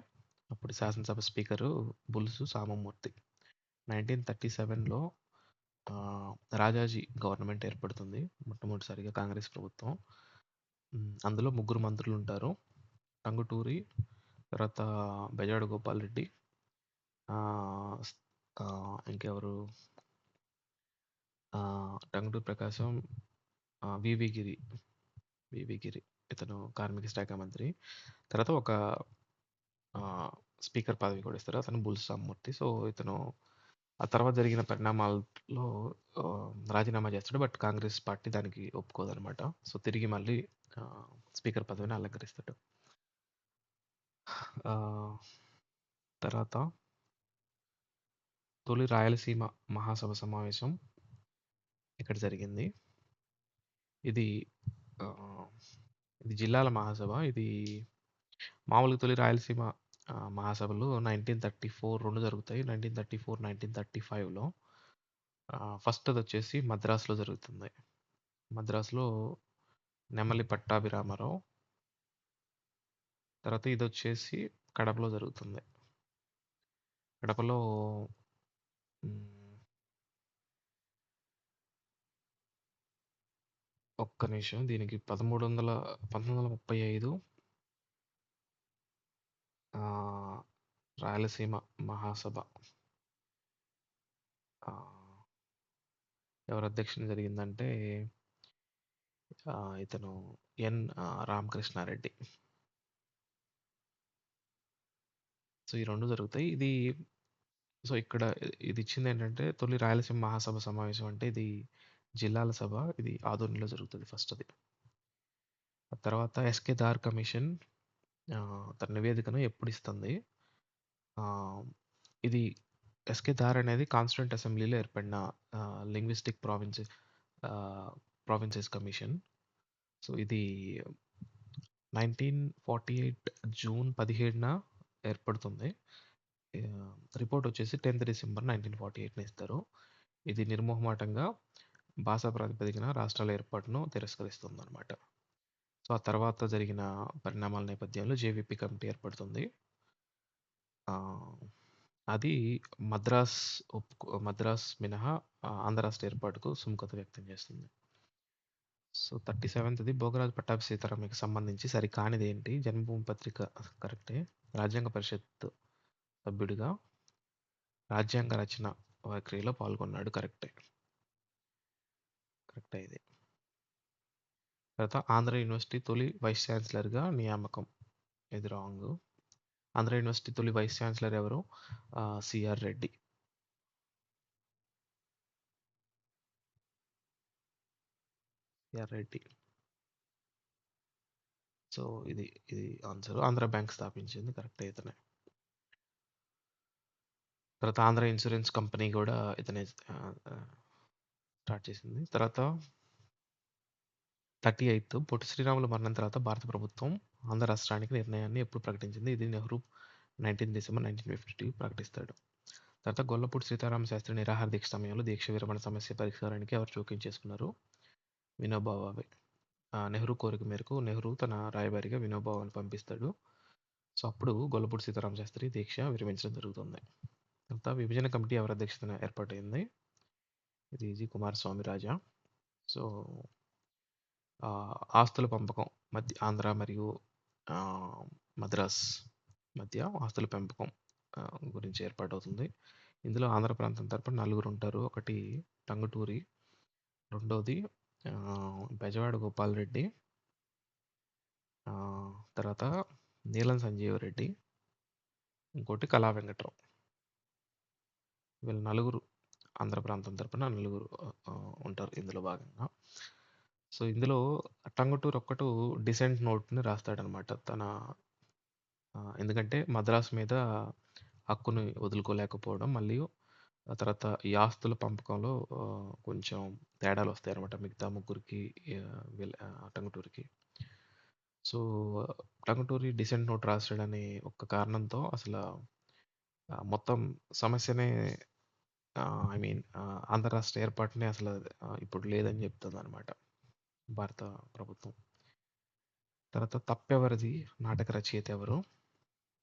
అప్పుడు శాసనసభ స్పీకరు బులుసు సామమూర్తి. 1937లో రాజాజీ గవర్నమెంట్ ఏర్పడుతుంది మొట్టమొదటిసారిగా, కాంగ్రెస్ ప్రభుత్వం. అందులో 3 మంత్రులు ఉంటారు. టంగుటూరి, తర్వాత బెజవాడ గోపాల్ రెడ్డి, ఇంకెవరు, టంగుటూరి ప్రకాశం, వివి గిరి ఇతను కార్మిక శాఖ మంత్రి. తర్వాత ఒక స్పీకర్ పదవి కూడా ఇస్తారు, అతను బుల్స్ సామూర్తి. సో ఇతను ఆ తర్వాత జరిగిన పరిణామాల్లో రాజీనామా చేస్తాడు, బట్ కాంగ్రెస్ పార్టీ దానికి ఒప్పుకోదనమాట. సో తిరిగి మళ్ళీ స్పీకర్ పదవిని అలంకరిస్తాడు. తర్వాత తొలి రాయలసీమ మహాసభ సమావేశం ఇక్కడ జరిగింది. ఇది జిల్లాల మహాసభ. ఇది మామూలుగా తొలి రాయలసీమ మహాసభలు 1934 రెండు జరుగుతాయి. 1934, 1935లో ఫస్ట్ అది వచ్చేసి మద్రాసులో జరుగుతుంది. మద్రాసులో నెమలి పట్టాభిరామారావు. తర్వాత ఇది వచ్చేసి కడపలో జరుగుతుంది. కడపలో ఒక్క నిమిషం, దీనికి 1935 రాయలసీమ మహాసభ ఎవరు అధ్యక్షన జరిగిందంటే ఇతను ఎన్ రామకృష్ణారెడ్డి. సో ఈ రెండు జరుగుతాయి. సో ఇక్కడ ఇది ఇచ్చింది ఏంటంటే తొలి రాయలసీమ మహాసభ సమావేశం అంటే ఇది జిల్లాల సభ. ఇది ఆదోనిలో జరుగుతుంది ఫస్ట్. అది ఆ తర్వాత ఎస్కే దార్ కమిషన్ తన నివేదికను ఎప్పుడు ఇస్తుంది? ఇది ఎస్కే దార్ అనేది కాన్స్టిట్యూంట్ అసెంబ్లీలో ఏర్పడిన లింగ్విస్టిక్ ప్రావిన్సెస్ కమిషన్. సో ఇది 1948 జూన్ 17న ఏర్పడుతుంది. రిపోర్ట్ వచ్చేసి 10th డిసెంబర్ 1948 ఇస్తారు. ఇది నిర్మోహమాటంగా భాషా ప్రాతిపదికన రాష్ట్రాల ఏర్పాటును తిరస్కరిస్తుందన్నమాట. సో, ఆ తర్వాత జరిగిన పరిణామాల నేపథ్యంలో జేవీపీ కమిటీ ఏర్పడుతుంది. అది మద్రాస్ మినహా ఆంధ్ర రాష్ట్ర ఏర్పాటుకు సుముఖత వ్యక్తం చేస్తుంది. సో 37ది భోగరాజు పట్టాభి సీతారామయ్యకి సంబంధించి సరికానిదేంటి? జన్మభూమి పత్రిక కరెక్టే. రాజ్యాంగ పరిషత్ సభ్యుడిగా రాజ్యాంగ రచన ప్రక్రియలో పాల్గొన్నాడు. కరెక్టే ఇది. తర్వాత ఆంధ్ర యూనివర్సిటీ తొలి వైస్ ఛాన్సలర్గా నియామకం. ఇది రాంగ్. ఆంధ్ర యూనివర్సిటీ తొలి వైస్ ఛాన్సలర్ ఎవరు? సిఆర్ రెడ్డి. సో ఇది ఆన్సర్. ఆంధ్ర బ్యాంక్ స్థాపించింది. కరెక్ట్ ఇతనే. తర్వాత ఆంధ్ర ఇన్సూరెన్స్ కంపెనీ కూడా ఇతనే స్టార్ట్ చేసింది. తర్వాత 38 పొట్టి శ్రీరాములు మరణం తర్వాత భారత ప్రభుత్వం ఆంధ్ర రాష్ట్రానికి నిర్ణయాన్ని ఎప్పుడు ప్రకటించింది? ఇది నెహ్రూ 19 డిసెంబర్ 1952 ప్రకటిస్తాడు. తర్వాత గొల్లపూడి సీతారామ శాస్త్రి నిరాహార దీక్ష సమయంలో దీక్ష విరమణ సమస్య పరిష్కారానికి ఎవరు జోక్యం చేసుకున్నారు? వినోబా భావే. నెహ్రూ కోరిక మేరకు నెహ్రూ తన రాయబారిగా వినోబా భావేని పంపిస్తాడు. సో అప్పుడు గొల్లపూడి సీతారామ శాస్త్రి దీక్ష విరమించడం జరుగుతుంది. తర్వాత విభజన కమిటీ ఎవరి అధ్యక్షతన ఏర్పాటైంది? ఇది జి కుమారస్వామి రాజా. సో ఆస్తుల పంపకం మధ్య ఆంధ్ర మరియు మద్రాస్ మధ్య ఆస్తుల పెంపకం గురించి ఏర్పాటవుతుంది. ఇందులో ఆంధ్ర ప్రాంతం తరపున 4 ఉంటారు. ఒకటి టంగుటూరి, రెండోది బెజవాడ గోపాలరెడ్డి, తర్వాత నీలం సంజీవరెడ్డి, ఇంకోటి కళా వెంకట్రావు. వీళ్ళు 4 ఆంధ్ర ప్రాంతం తరపున 4 ఉంటారు ఇందులో భాగంగా. సో ఇందులో టంగుటూరి ఒక్కడు డిసెంట్ నోట్ని రాస్తాడనమాట. ఎందుకంటే మద్రాసు మీద హక్కుని వదులుకోలేకపోవడం, మరియు ఆ తర్వాత ఈ ఆస్తుల పంపకంలో కొంచెం తేడాలు వస్తాయన్నమాట మిగతా ముగ్గురికి, టంగుటూరికి. సో టంగుటూరి డిసెంట్ నోట్ రాస్తాడని ఒక్క కారణంతో అసలు మొత్తం సమస్యనే, ఐ మీన్ ఆంధ్ర రాష్ట్ర ఏర్పాటుని అసలు ఇప్పుడు లేదని చెప్తుంది అనమాట భారత ప్రభుత్వం. తర్వాత తప్పెవరిది నాటక రచయిత ఎవరు?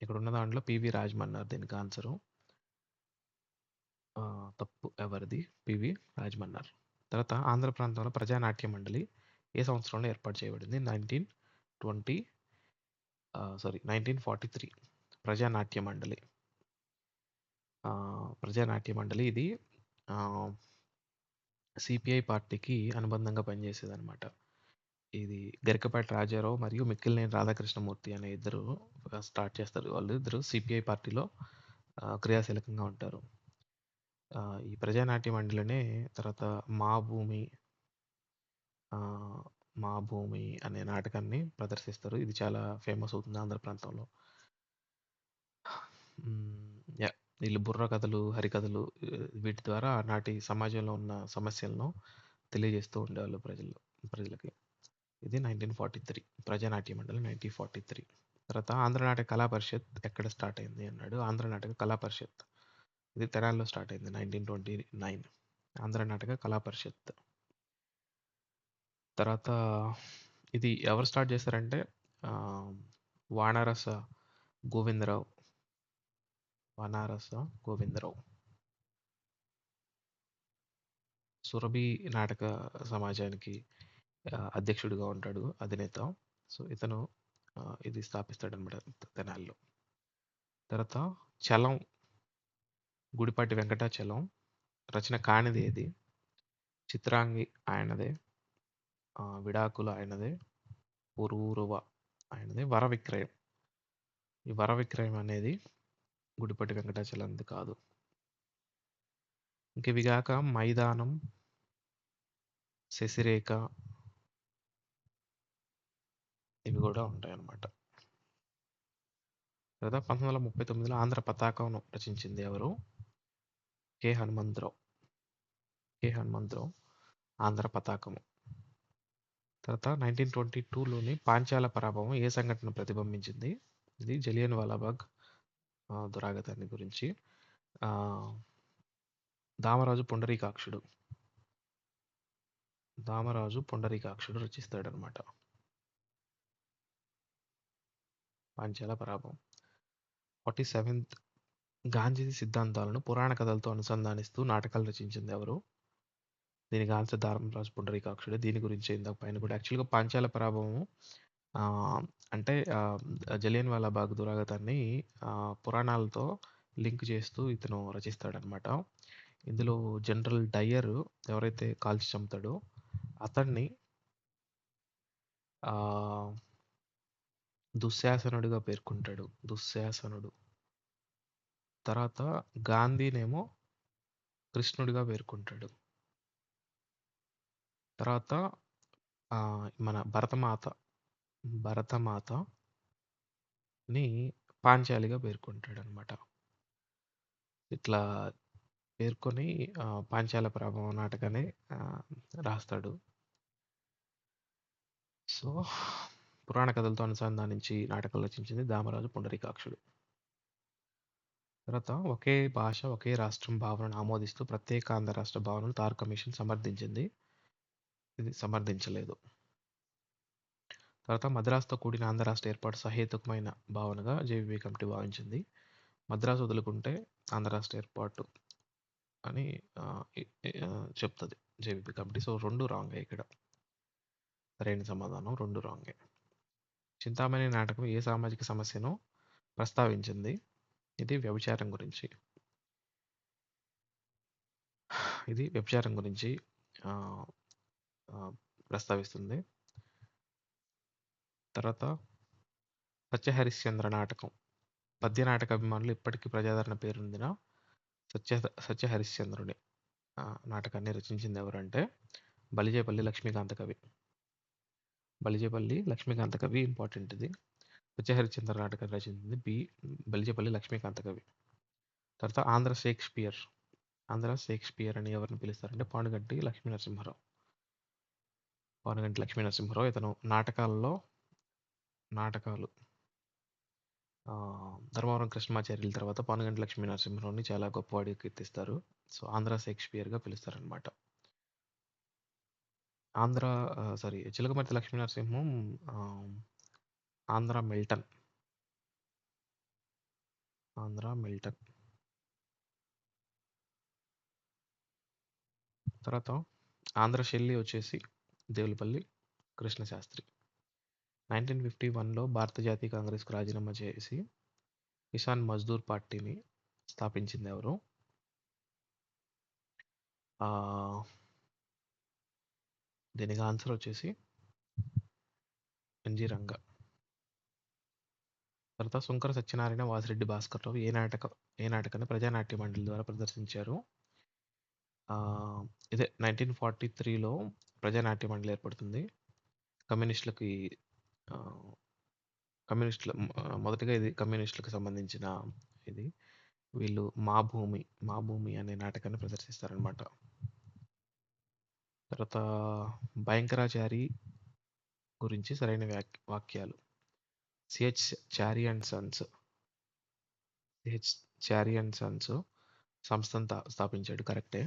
ఇక్కడ ఉన్న దాంట్లో పివి రాజమన్నారు దీనికి ఆన్సరు. తప్పు ఎవరిది? పివి రాజమన్నారు. తర్వాత ఆంధ్ర ప్రాంతంలో ప్రజానాట్య మండలి ఏ సంవత్సరంలో ఏర్పాటు చేయబడింది? 1943 ప్రజానాట్య మండలి. ఇది సిపిఐ పార్టీకి అనుబంధంగా పనిచేసేది అనమాట. ఇది గరికపాటి రాజారావు మరియు మిక్కిలినేని రాధాకృష్ణమూర్తి అనే ఇద్దరు స్టార్ట్ చేస్తారు. వాళ్ళు ఇద్దరు సిపిఐ పార్టీలో క్రియాశీలకంగా ఉంటారు. ఈ ప్రజానాట్య మండలినే తర్వాత మా భూమి అనే నాటకాన్ని ప్రదర్శిస్తారు. ఇది చాలా ఫేమస్ అవుతుంది ఆంధ్ర ప్రాంతంలో. వీళ్ళు బుర్ర కథలు, హరికథలు వీటి ద్వారా నాటి సమాజంలో ఉన్న సమస్యలను తెలియజేస్తూ ఉండేవాళ్ళు ప్రజలకి. ఇది 1943 ప్రజానాట్య మండలి 1943. తర్వాత ఆంధ్ర నాటక కళా పరిషత్ ఎక్కడ స్టార్ట్ అయింది అన్నాడు. ఆంధ్ర నాటక కళా పరిషత్ ఇది తెనాలిలో స్టార్ట్ అయింది 1929. ఆంధ్ర నాటక కళా పరిషత్. తర్వాత ఇది ఎవరు స్టార్ట్ చేశారంటే వానారస గోవిందరావు. సురభి నాటక సమాజానికి అధ్యక్షుడిగా ఉంటాడు, అధినేత. సో ఇతను ఇది స్థాపిస్తాడనమాట తెనాలిలో. తర్వాత చలం, గుడిపాటి వెంకటాచలం రచన కానిది ఏది? చిత్రాంగి ఆయనదే, విడాకులు ఆయనదే, పురూరువ ఆయనదే, వర విక్రయం. ఈ వర విక్రయం అనేది గుడిపాటి వెంకటాచలంది కాదు. ఇంక ఇవి కాక మైదానం, శశిరేఖ ఇవి కూడా ఉంటాయన్నమాట. తర్వాత 1939లో ఆంధ్ర పతాకం రచించింది ఎవరు? కె హనుమంతరావు ఆంధ్ర పతాకము. తర్వాత 1922లోని పాంచాల పరాభవం ఏ సంఘటన ప్రతిబింబించింది? ఇది జలియన్ వాలాబాగ్ దురాగతాన్ని గురించి. దామరాజు పుండరీకాక్షుడు. దామరాజు పుండరీకాక్షుడు రచిస్తాడనమాట పాంచాల పరాభవం. 47th గాంధీజీ సిద్ధాంతాలను పురాణ కథలతో అనుసంధానిస్తూ నాటకాలు రచించింది ఎవరు? దీనికి ఆన్సర్ దామరాజు పుండరీకాక్షుడే. దీని గురించి ఇందాక పైన కూడా యాక్చువల్గా పాంచాల పరాభవము అంటే జలియన్ వాలా బాగ్ దురాగతాన్ని పురాణాలతో లింక్ చేస్తూ ఇతను రచిస్తాడనమాట. ఇందులో జనరల్ డయ్యర్ ఎవరైతే కాల్చి చంపుతాడో అతన్ని దుశ్శాసనుడిగా పేర్కొంటాడు. దుశ్శాసనుడు. తర్వాత గాంధీనేమో కృష్ణుడిగా పేర్కొంటాడు. తర్వాత మన భరతమాతని పాంచాలిగా పేర్కొంటాడనమాట. ఇట్లా పేర్కొని పాంచాల ప్రభావం నాటకాన్ని రాస్తాడు. సో పురాణ కథలతో అనుసంధానించి నాటకాలు రచించింది దామరాజు పుండరీకాక్షుడు. తర్వాత ఒకే భాష ఒకే రాష్ట్రం భావనను ఆమోదిస్తూ ప్రత్యేక ఆంధ్ర రాష్ట్ర భావనను థార్ కమిషన్ సమర్థించింది. ఇది సమర్థించలేదు. తర్వాత మద్రాసుతో కూడిన ఆంధ్ర రాష్ట్ర ఏర్పాటు సహేతుకమైన భావనగా జేవీబీ కమిటీ భావించింది. మద్రాసు వదులుకుంటే ఆంధ్ర రాష్ట్ర ఏర్పాటు అని చెప్తుంది జేవీబీ కమిటీ. సో 2 రాంగే ఇక్కడ. సరైన సమాధానం 2 రాంగే. చింతామణి నాటకం ఏ సామాజిక సమస్యను ప్రస్తావించింది? ఇది వ్యభిచారం గురించి. ఇది వ్యభిచారం గురించి ప్రస్తావిస్తుంది. తర్వాత సత్యహరిశ్చంద్ర నాటకం పద్య నాటక అభిమానులు ఇప్పటికీ ప్రజాదరణ పేరొందిన సత్యహరిశ్చంద్రుని నాటకాన్ని రచించింది ఎవరంటే బలిజేపల్లి లక్ష్మీకాంత కవి. బలిజేపల్లి లక్ష్మీకాంత కవి ఇంపార్టెంట్. ఇది సత్యహరిశ్చంద్ర నాటకాన్ని రచించింది బలిజేపల్లి లక్ష్మీకాంత కవి. తర్వాత ఆంధ్ర షేక్స్పియర్ అని ఎవరిని పిలుస్తారంటే పానుగంటి లక్ష్మీ నరసింహారావు. ఇతను నాటకాలు ధర్మవరం కృష్ణమాచార్యుల తర్వాత పానుగంటి లక్ష్మీ నరసింహారావుని చాలా గొప్పవాడిగా కీర్తిస్తారు. సో ఆంధ్ర షేక్స్పియర్గా పిలుస్తారనమాట. చిలకమర్తి లక్ష్మీ నరసింహం ఆంధ్ర మిల్టన్. తర్వాత ఆంధ్ర శైలి వచ్చేసి దేవులపల్లి కృష్ణశాస్త్రి. 1951లో భారత జాతీయ కాంగ్రెస్కు రాజీనామా చేసి కిసాన్ మజ్దూర్ పార్టీని స్థాపించింది ఎవరు? దీనికి ఆన్సర్ వచ్చేసి ఎన్జి రంగ. తర్వాత సుంకర సత్యనారాయణ వాసిరెడ్డి భాస్కర్రావు ఏ నాటకాన్ని ప్రజానాట్య మండలి ద్వారా ప్రదర్శించారు? ఇదే 1943లో ప్రజానాట్య మండలి ఏర్పడుతుంది. మొదటిగా ఇది కమ్యూనిస్టులకు సంబంధించిన ఇది. వీళ్ళు మా భూమి అనే నాటకాన్ని ప్రదర్శిస్తారనమాట. తర్వాత భయంకరాచారి గురించి సరైన వాక్యాలు. సిహెచ్ చారీ అండ్ సన్స్ సంస్థను స్థాపించాడు. కరెక్టే.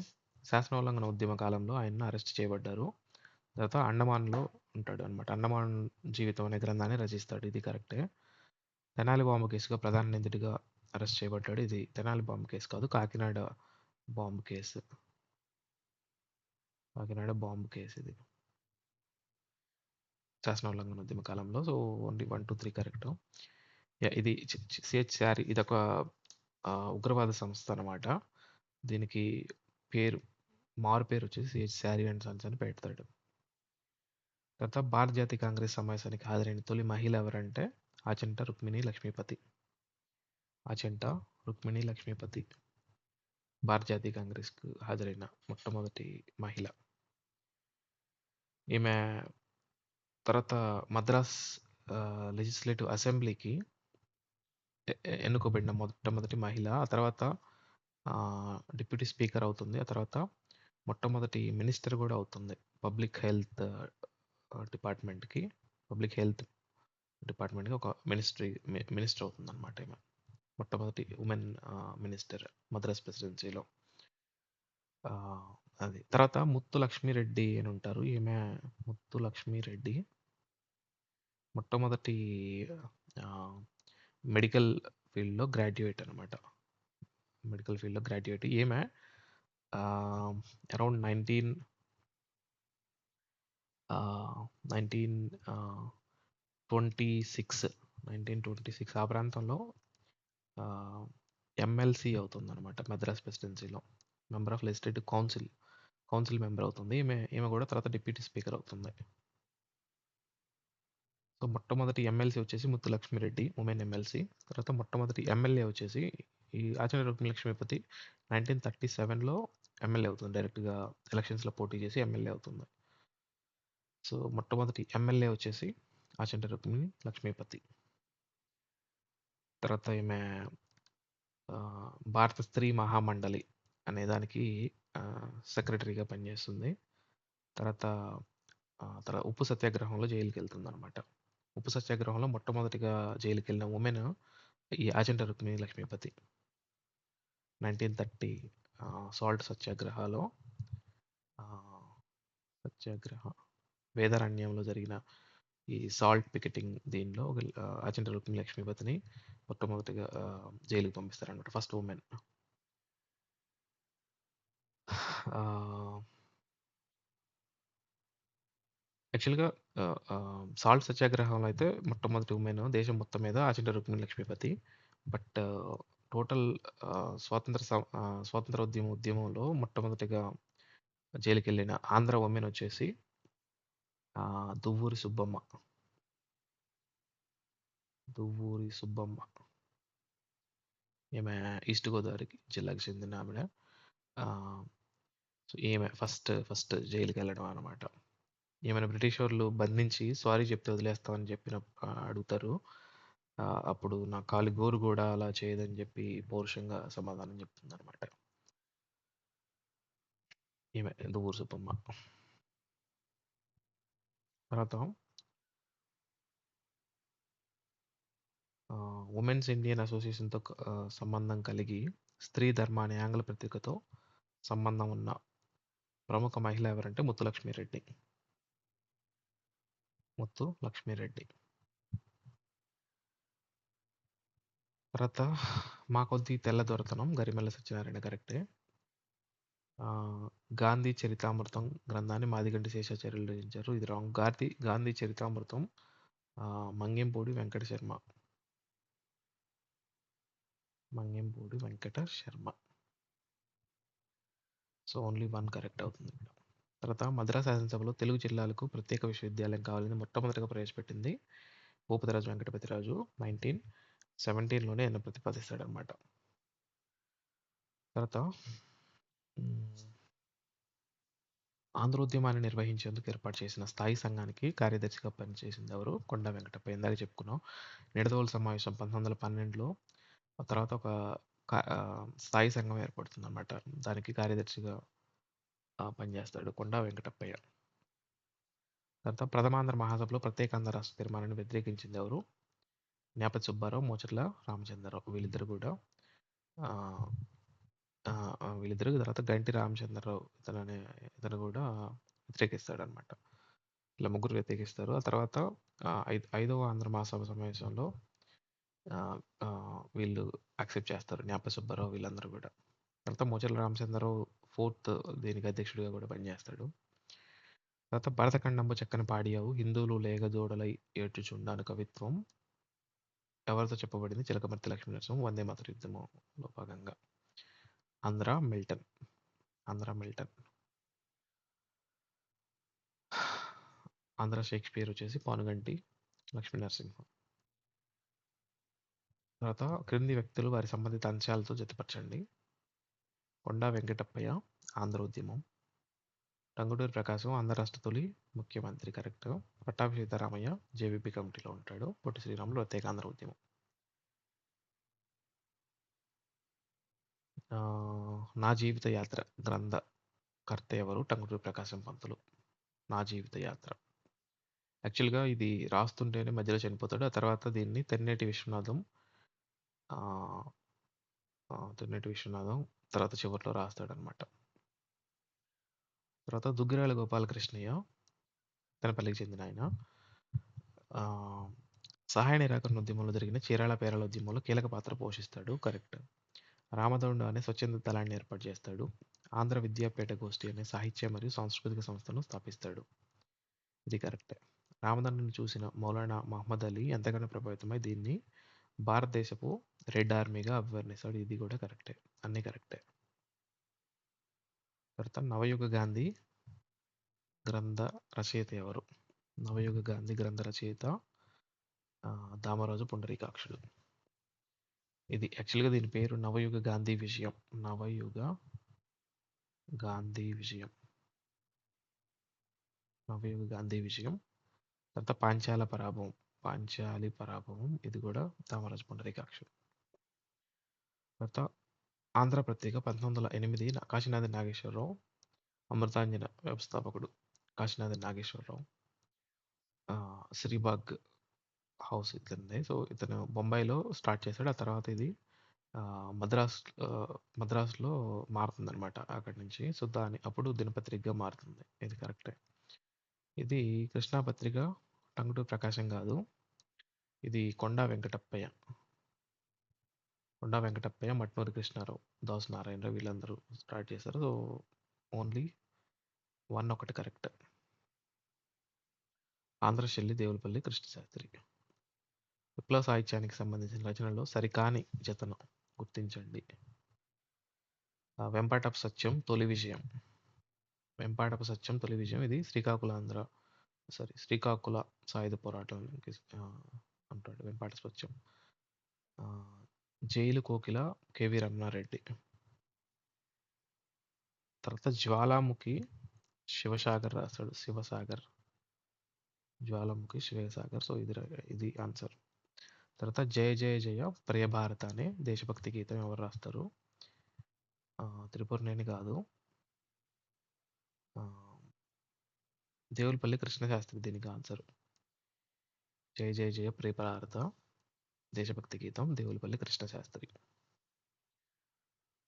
శాసనోల్లంఘన ఉద్యమ కాలంలో ఆయన అరెస్ట్ చేయబడ్డారు. తర్వాత అండమాన్లో ఉంటాడు అనమాట. అండమాన్ జీవితం అనే గ్రంథాన్ని రచిస్తాడు. ఇది కరెక్టే. తెనాలి బాంబు కేసుగా ప్రధాన నిందితుడిగా అరెస్ట్ చేయబడ్డాడు. ఇది తెనాలి బాంబు కేసు కాదు, కాకినాడ బాంబు కేసు. ఇది శాసనోల్లంఘన ఉద్యమ కాలంలో. So only 1, 2, 3 correct. ఇది సిహెచ్ఆర్ ఇది ఒక ఉగ్రవాద సంస్థ అనమాట. దీనికి మారు పేరు వచ్చేసి సిహెచ్ఆర్ అండ్ సన్స్ అని పెడతాడు. తర్వాత భారత జాతీయ కాంగ్రెస్ సమావేశానికి హాజరైన తొలి మహిళ ఎవరంటే ఆచంట రుక్మిణి లక్ష్మీపతి. భారత జాతీయ కాంగ్రెస్కు హాజరైన మొట్టమొదటి మహిళ ఈమె. తర్వాత మద్రాస్ లెజిస్లేటివ్ అసెంబ్లీకి ఎన్నుకోబడిన మొట్టమొదటి మహిళ. ఆ తర్వాత డిప్యూటీ స్పీకర్ అవుతుంది. ఆ తర్వాత మొట్టమొదటి మినిస్టర్ కూడా అవుతుంది పబ్లిక్ హెల్త్ డిపార్ట్మెంట్కి ఒక మినిస్టర్ అవుతుంది అనమాట. ఈమె మొట్టమొదటి ఉమెన్ మినిస్టర్ మద్రాస్ ప్రెసిడెన్సీలో. అది. తర్వాత ముత్తు లక్ష్మీరెడ్డి అని ఉంటారు. ఈమె ముత్తు లక్ష్మీరెడ్డి మొట్టమొదటి ఆహ్, మెడికల్ ఫీల్డ్‌లో గ్రాడ్యుయేట్ అనమాట. మెడికల్ ఫీల్డ్‌లో గ్రాడ్యుయేట్. ఈమె ఆహ్, అరౌండ్ 19 ఆహ్, 26 1926 ఆ ప్రాంతంలో ఆహ్, ఎమ్మెల్సీ అవుతుందనమాట మద్రాస్ ప్రెసిడెన్సీలో. Member of legislative council member అవుతుంది. ఈమె కూడా తర్వాత డిప్యూటీ స్పీకర్ అవుతుంది. సో, మొట్టమొదటి ఎమ్మెల్సీ వచ్చేసి ముత్తు లక్ష్మిరెడ్డి ఉమెన్ ఎమ్మెల్సీ. తర్వాత మొట్టమొదటి ఎమ్మెల్యే వచ్చేసి ఈ ఆచార్య రుక్మిణి లక్ష్మీపతి 1937లో ఎమ్మెల్యే అవుతుంది. డైరెక్ట్‌గా ఎలక్షన్స్‌లో పోటీ చేసి ఎమ్మెల్యే అవుతుంది. సో, మొట్టమొదటి ఎమ్మెల్యే వచ్చేసి ఆచంట రుక్మిణి లక్ష్మీపతి. తర్వాత ఈమె భారత స్త్రీ మహామండలి అనే దానికి సెక్రటరీగా పనిచేస్తుంది. తర్వాత ఉప్పు సత్యాగ్రహంలో జైలుకెళ్తుందనమాట. ఉప్పు సత్యాగ్రహంలో మొట్టమొదటిగా జైలుకెళ్ళిన ఉమెన్ ఈ ఆచంట రుక్మిణి లక్ష్మీపతి. 1930 సాల్ట్ సత్యాగ్రహలో సత్యాగ్రహ వేదారణ్యంలో జరిగిన ఈ సాల్ట్ పికెటింగ్ దీనిలో ఆచంట రుక్మిణి లక్ష్మీపతిని మొట్టమొదటిగా జైలుకి పంపిస్తారనమాట. First women. యాక్చువల్‌గా సాల్ట్ సత్యాగ్రహంలో అయితే మొట్టమొదటి ఉమెన్ దేశం మొత్తం మీద ఆచంట రుక్మిణి లక్ష్మీపతి. బట్ టోటల్ స్వాతంత్ర ఉద్యమంలో మొట్టమొదటిగా జైలుకెళ్ళిన ఆంధ్ర ఉమెన్ వచ్చేసి దువ్వూరి సుబ్బమ్మ. దువ్వూరి సుబ్బమ్మ. ఈమె ఈస్ట్ గోదావరి జిల్లాకి చెందిన ఆవిడ. సో, ఈమె ఫస్ట్ జైలుకెళ్ళడం అనమాట. ఈమెను బ్రిటిష్ వాళ్ళు బంధించి సారీ చెప్తే వదిలేస్తామని అడుగుతారు. అప్పుడు నా కాలి గోరు కూడా అలా చేయదని చెప్పి పౌరుషంగా సమాధానం చెప్తుందనమాట. ఈమె దువ్వూరు సుబ్బమ్మ. తర్వాత ఉమెన్స్ ఇండియన్ అసోసియేషన్‌తో సంబంధం కలిగి స్త్రీ ధర్మ అనే ఆంగ్ల పత్రికతో సంబంధం ఉన్న ప్రముఖ మహిళ ఎవరంటే ముత్తు లక్ష్మీరెడ్డి. ముత్తు లక్ష్మీరెడ్డి. తర్వాత మా కొద్దీ తెల్లదొరతనం గరిమెళ్ళ సత్యనారాయణ కరెక్టే. గాంధీ చరితామృతం గ్రంథాన్ని మాదిగంటి శేషాచార్యులు రచించారు. ఇది wrong. Gandhi Charitamrutam Mangempudi Venkata Sharma. Mangempudi Venkata Sharma. So only 1 correct అవుతుంది ఇక్కడ. తర్వాత మద్రాస్ శాసనసభలో తెలుగు జిల్లాలకు ప్రత్యేక విశ్వవిద్యాలయం కావాలని మొట్టమొదటిగా ప్రవేశపెట్టింది భూపతిరాజు వెంకటపతిరాజు. 1917లోనే ఆయన ప్రతిపాదిస్తాడనమాట. తర్వాత ఆంధ్రోద్యమాన్ని నిర్వహించేందుకు ఏర్పాటు చేసిన స్థాయి సంఘానికి కార్యదర్శిగా పనిచేసింది ఎవరు? కొండా వెంకటప్ప. ఇందాక చెప్పుకున్నాం. నిడదవోలు సమావేశం 1912లో తర్వాత ఒక స్థాయి సంఘం ఏర్పడుతుందన్నమాట. దానికి కార్యదర్శిగా పనిచేస్తాడు కొండా వెంకటప్పయ్య. తర్వాత ప్రథమాంధ్ర మహాసభలో ప్రత్యేక ఆంధ్ర రాష్ట్ర తీర్మానాన్ని వ్యతిరేకించింది ఎవరు? జ్ఞాపతి సుబ్బారావు, మోచర్ల రామచంద్రరావు. వీళ్ళిద్దరు తర్వాత గంటి రామచంద్రరావు ఇతను కూడా వ్యతిరేకిస్తాడనమాట. ఇలా ముగ్గురు వ్యతిరేకిస్తారు. ఆ తర్వాత ఐదవ ఆంధ్ర మహాసభ సమావేశంలో వీళ్ళు యాక్సెప్ట్ చేస్తారు. జ్ఞాపక సుబ్బారావు వీళ్ళందరూ కూడా. తర్వాత మోచర్ల రామచంద్రరావు ఫోర్త్ దీనికి అధ్యక్షుడిగా కూడా పనిచేస్తాడు. తర్వాత భరతఖండంబు చక్కని పాడియావు హిందువులు లేగదోడలై ఏడ్చుచుండాను కవిత్వం ఎవరితో చెప్పబడింది? చిలకమర్తి లక్ష్మీ నరసింహం వందే మాతర యుద్ధంలో భాగంగా. ఆంధ్ర మిల్టన్. ఆంధ్ర షేక్స్పియర్ వచ్చేసి పానుగంటి లక్ష్మీ నరసింహం. తర్వాత క్రింది వ్యక్తులు వారి సంబంధిత అంశాలతో జతపరచండి. కొండా వెంకటప్పయ్య ఆంధ్ర ఉద్యమం. టంగుటూరి ప్రకాశం ఆంధ్ర రాష్ట్ర తొలి ముఖ్యమంత్రి కరెక్ట్. పట్టాభి సీతారామయ్య జేవీపీ కమిటీలో ఉంటాడు. పొట్టి శ్రీరాములు ప్రత్యేక ఆంధ్ర ఉద్యమం. నా జీవిత యాత్ర గ్రంథకర్త ఎవరు? టంగుటూరి ప్రకాశం పంతులు. నా జీవిత యాత్ర. యాక్చువల్గా ఇది రాస్తుంటేనే మధ్యలో చనిపోతాడు. ఆ తర్వాత దీన్ని తెన్నేటి విశ్వనాథం తర్వాత చివరిలో రాస్తాడనమాట. తర్వాత దుగ్గిరాల గోపాలకృష్ణయ్య తెనపల్లికి చెందిన ఆయన. ఆ, సహాయ నిరాకరణ ఉద్యమంలో జరిగిన చీరాల పేరాల ఉద్యమంలో కీలక పాత్ర పోషిస్తాడు. కరెక్ట్. రామదండు అనే స్వచ్ఛంద దళాన్ని ఏర్పాటు చేస్తాడు. ఆంధ్ర విద్యాపీఠ గోష్ఠి అనే సాహిత్య మరియు సాంస్కృతిక సంస్థను స్థాపిస్తాడు. ఇది కరెక్టే. రామదండుని చూసిన మౌలానా మహమ్మద్ అలీ ఎంతగానో ప్రభావితమై దీన్ని భారతదేశపు రెడ్ ఆర్మీగా అభివర్ణిస్తాడు. ఇది కూడా కరెక్టే. అన్నీ కరెక్టే. తర్వాత నవయుగ గాంధీ గ్రంథ రచయిత ఎవరు? నవయుగ గాంధీ గ్రంథ రచయిత దామరాజు పుండరీకాక్షుడు. ఇది యాక్చువల్గా దీని పేరు నవయుగ గాంధీ విజయం. నవయుగ గాంధీ విజయం. నవయుగ గాంధీ విజయం. తర్వాత పాంచాల పరాభవం. పాంచాలి పరాభవం. ఇది కూడా దామరాజు పుండరీకాక్షుడు. తర్వాత ఆంధ్రపత్రిక 1908 కాశీనాథ నాగేశ్వరరావు అమృతాంజన వ్యవస్థాపకుడు. కాశీనాథ నాగేశ్వరరావు శ్రీబాగ్ హౌస్ ఇతనిదే. సో ఇతను బొంబాయిలో స్టార్ట్ చేశాడు. ఆ తర్వాత ఇది మద్రాస్ మద్రాసులో మారుతుంది అనమాట అక్కడి నుంచి. సో అప్పుడు దినపత్రికగా మారుతుంది. ఇది కరెక్టే. ఇది కృష్ణా పత్రిక టంగుటూరి ప్రకాశం కాదు. ఇది కొండా వెంకటప్పయ్య. కొండా వెంకటప్పయ్య, మట్నూరి కృష్ణారావు, దాసు నారాయణరావు వీళ్ళందరూ స్టార్ట్ చేశారు. సో ఓన్లీ 1 ఒకటి కరెక్ట్. ఆంధ్రశెల్లి దేవులపల్లి కృష్ణశాస్త్రి. విప్లవ సాహిత్యానికి సంబంధించిన రచనలో సరికాని జతను గుర్తించండి. వెంపాటపు సత్యం తొలి విజయం. వెంపాటపు సత్యం తొలి విజయం. ఇది శ్రీకాకుళ సాయుధ పోరాటం అంటాడు వెంపాట సత్యం. జైలు కోకిల కేవి రమణారెడ్డి. తర్వాత జ్వాలాముఖి శివసాగర్ రాస్తాడు. జ్వాలాముఖి శివసాగర్. సో ఇది ఆన్సర్. తర్వాత జయ జయ జయ ప్రియ భారత అనే దేశభక్తి గీతం ఎవరు రాస్తారు? త్రిపురనేని కాదు. దేవులపల్లి కృష్ణశాస్త్రి దీనికి ఆన్సర్. జయ జయ జయ ప్రియ భారత దేశభక్తి గీతం దేవులపల్లి కృష్ణశాస్త్రి.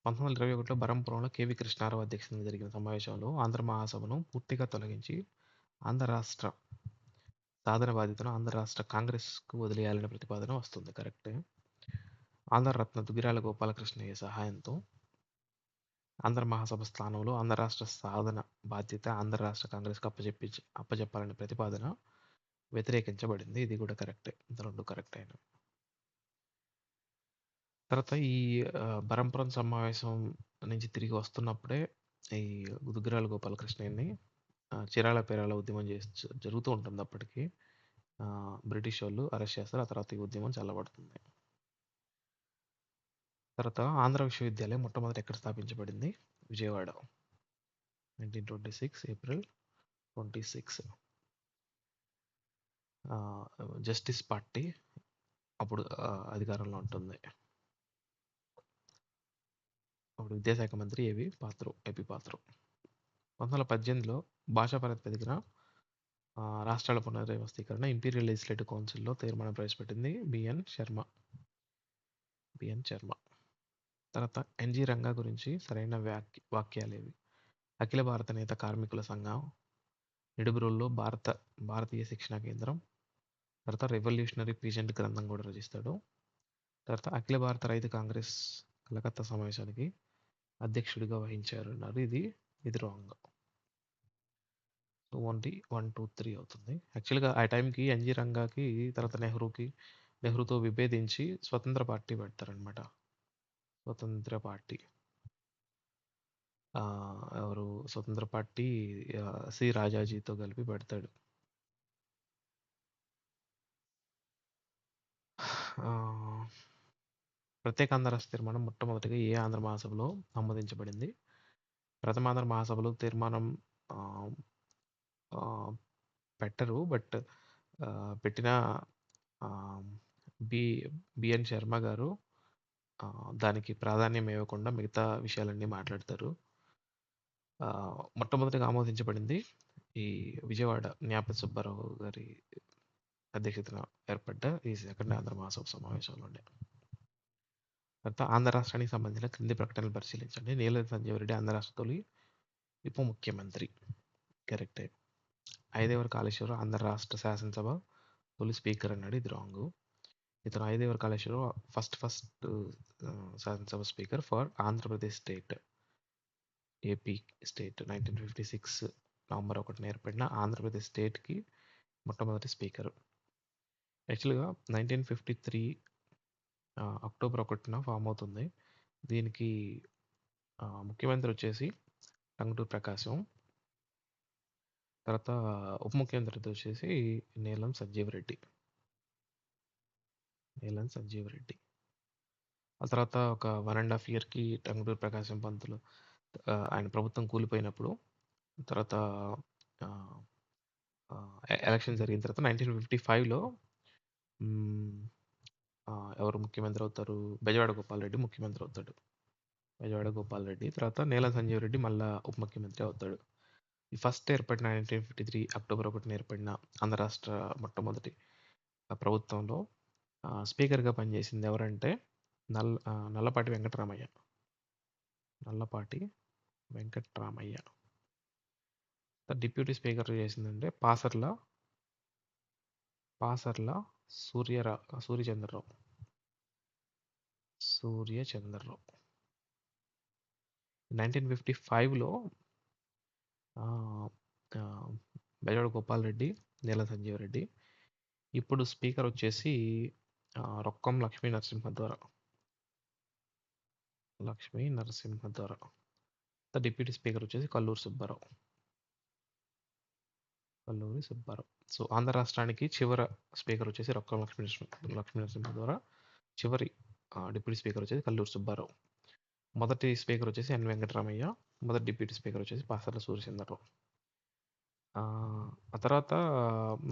1921లో బరంపురంలో కేవి కృష్ణారావు అధ్యక్షతన జరిగిన సమావేశంలో ఆంధ్ర మహాసభను పూర్తిగా తొలగించి ఆంధ్ర రాష్ట్ర సాధన బాధ్యతను ఆంధ్ర రాష్ట్ర కాంగ్రెస్కు వదిలేయాలనే ప్రతిపాదన వస్తుంది. కరెక్టే. ఆంధ్రరత్న దుగ్గిరాల గోపాలకృష్ణయ్య సహాయంతో ఆంధ్ర మహాసభ స్థానంలో ఆంధ్ర రాష్ట్ర సాధన బాధ్యత ఆంధ్ర రాష్ట్ర కాంగ్రెస్కు అప్పజెప్పాలనే ప్రతిపాదన వ్యతిరేకించబడింది. ఇది కూడా కరెక్టే. రెండు కరెక్ట్ అయిన తర్వాత ఈ బరంపురం సమావేశం నుంచి తిరిగి వస్తున్నప్పుడే ఈ దుగ్గిరాల గోపాలకృష్ణయ్యని చీరాల పేరాల ఉద్యమం జరుగుతూ ఉంటుంది. అప్పటికి బ్రిటిష్ వాళ్ళు అరెస్ట్ చేస్తారు. ఆ తర్వాత ఈ ఉద్యమం చల్లబడుతుంది. తర్వాత ఆంధ్ర విశ్వవిద్యాలయం మొట్టమొదటి ఎక్కడ స్థాపించబడింది? విజయవాడ. 1926 ఏప్రిల్ 26. జస్టిస్ పార్టీ అప్పుడు అధికారంలో ఉంటుంది. అప్పుడు విద్యాశాఖ మంత్రి ఏపీ పాత్ర. 1918లో భాషా ప్రాతిపదికన రాష్ట్రాల పునర్వ్యవస్థీకరణ ఇంపీరియల్ లెజిస్లేటివ్ కౌన్సిల్లో తీర్మానం ప్రవేశపెట్టింది బిఎన్ శర్మ. తర్వాత ఎన్జి రంగా గురించి సరైన వాక్యాలేవి? అఖిల భారత నేత కార్మికుల సంఘం, నిడుబ్రోల్లో భారతీయ శిక్షణా కేంద్రం. తర్వాత రెవల్యూషనరీ పీజెంట్ గ్రంథం కూడా రచిస్తాడు. తర్వాత అఖిల భారత రైతు కాంగ్రెస్ కలకత్తా సమావేశానికి అధ్యక్షుడిగా వహించారు అన్నారు. ఇది రాంగ్. సో ఓన్లీ 1, 2, 3 అవుతుంది. యాక్చువల్గా ఆ టైంకి ఎన్జి రంగాకి తర్వాత నెహ్రూతో విభేదించి స్వతంత్ర పార్టీ పెడతారనమాట. స్వతంత్ర పార్టీ ఎవరు స్వతంత్ర పార్టీ సి రాజాజీతో కలిపి పెడతాడు. ప్రత్యేక ఆంధ్ర రాష్ట్ర తీర్మానం మొట్టమొదటిగా ఏ ఆంధ్ర మహాసభలో ఆమోదించబడింది? ప్రథమ ఆంధ్ర మహాసభలో తీర్మానం పెట్టరు. బట్ పెట్టిన బిఎన్ శర్మ గారు దానికి ప్రాధాన్యం ఇవ్వకుండా మిగతా విషయాలన్నీ మాట్లాడతారు. మొట్టమొదటిగా ఆమోదించబడింది ఈ విజయవాడ జ్ఞాపతి సుబ్బారావు గారి అధ్యక్షతన ఏర్పడ్డ ఈ సెకండ్ ఆంధ్ర మహాసభ సమావేశంలోనే. తర్వాత ఆంధ్ర రాష్ట్రానికి సంబంధించిన క్రింది ప్రకటనలు పరిశీలించండి. నీలది సంజీవరెడ్డి ఆంధ్ర రాష్ట్ర తొలి ఉప ముఖ్యమంత్రి. కరెక్టే. ఐదేవర కాళేశ్వరరావు ఆంధ్ర రాష్ట్ర శాసనసభ తొలి స్పీకర్ అన్నాడు. ఇది రాంగు. ఇతను ఐదేవర కాళేశ్వరరావు ఫస్ట్ శాసనసభ speaker for Andhra Pradesh state, AP state. 1956 November 1న ఏర్పడిన ఆంధ్రప్రదేశ్ స్టేట్కి మొట్టమొదటి స్పీకర్. యాక్చువల్గా 1953 అక్టోబర్ 1న ఫామ్ అవుతుంది. దీనికి ముఖ్యమంత్రి వచ్చేసి టంగుటూరి ప్రకాశం. తర్వాత ఉప ముఖ్యమంత్రి వచ్చేసి నీలం సంజీవరెడ్డి. ఆ తర్వాత ఒక 1.5 ఇయర్కి టంగుటూరి ప్రకాశం పంతులు ఆయన ప్రభుత్వం కూలిపోయినప్పుడు, తర్వాత ఎలక్షన్ జరిగిన తర్వాత 1955లో ఎవరు ముఖ్యమంత్రి అవుతారు? బెజవాడ గోపాల్ రెడ్డి ముఖ్యమంత్రి అవుతాడు. బెజవాడ గోపాల్ రెడ్డి తర్వాత నీలం సంజీవ్ రెడ్డి మళ్ళా ఉప ముఖ్యమంత్రి అవుతాడు. ఈ ఫస్ట్ ఏర్పడిన 1953 అక్టోబర్ 1న ఏర్పడిన ఆంధ్ర రాష్ట్ర మొట్టమొదటి ప్రభుత్వంలో స్పీకర్గా పనిచేసింది ఎవరంటే నల్లపాటి వెంకటరామయ్య. డిప్యూటీ స్పీకర్ చేసిందంటే పాసర్ల సూర్యచంద్రరావు. 1955లో బెజవాడ గోపాల్ రెడ్డి, నీలం సంజీవ్ రెడ్డి. ఇప్పుడు స్పీకర్ వచ్చేసి రొక్కం లక్ష్మీ నరసింహద్వార. డిప్యూటీ స్పీకర్ వచ్చేసి కల్లూరి సుబ్బారావు. సో ఆంధ్ర రాష్ట్రానికి చివరి స్పీకర్ వచ్చేసి రొక్కం లక్ష్మీ నరసింహద్వార. చివరి డిప్యూటీ స్పీకర్ వచ్చేసి కల్లూరి సుబ్బారావు. మొదటి స్పీకర్ వచ్చేసి ఎన్ వెంకటరామయ్య. మొదటి డిప్యూటీ స్పీకర్ వచ్చేసి పాసర్ల సూర్యచంద్రరావు. ఆ తర్వాత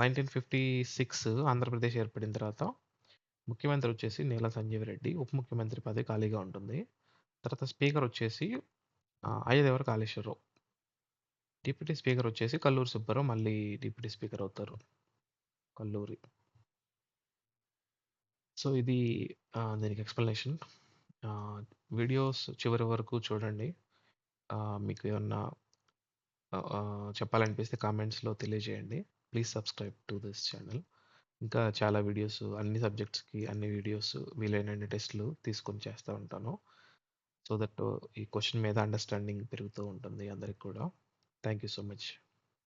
1956 ఆంధ్రప్రదేశ్ ఏర్పడిన తర్వాత ముఖ్యమంత్రి వచ్చేసి నీలం సంజీవ్ రెడ్డి. ఉప ముఖ్యమంత్రి పదవి ఖాళీగా ఉంటుంది. తర్వాత స్పీకర్ వచ్చేసి ఐదేవర కాళేశ్వరరావు. డిప్యూటీ స్పీకర్ వచ్చేసి కల్లూరి సుబ్బారావు మళ్ళీ డిప్యూటీ స్పీకర్ అవుతారు. కల్లూరి. సో ఇది దీనికి ఎక్స్ప్లెనేషన్. వీడియోస్ చివరి వరకు చూడండి. మీకు ఏమన్నా చెప్పాలనిపిస్తే కామెంట్స్లో తెలియజేయండి. Please subscribe to this channel. ఇంకా చాలా వీడియోస్ అన్ని సబ్జెక్ట్స్కి అన్ని వీడియోస్ వీలైన టెస్ట్లు తీసుకొని చేస్తూ ఉంటాను. సో దట్ ఈ క్వశ్చన్ మీద అండర్స్టాండింగ్ పెరుగుతూ ఉంటుంది అందరికి కూడా. Thank you so much.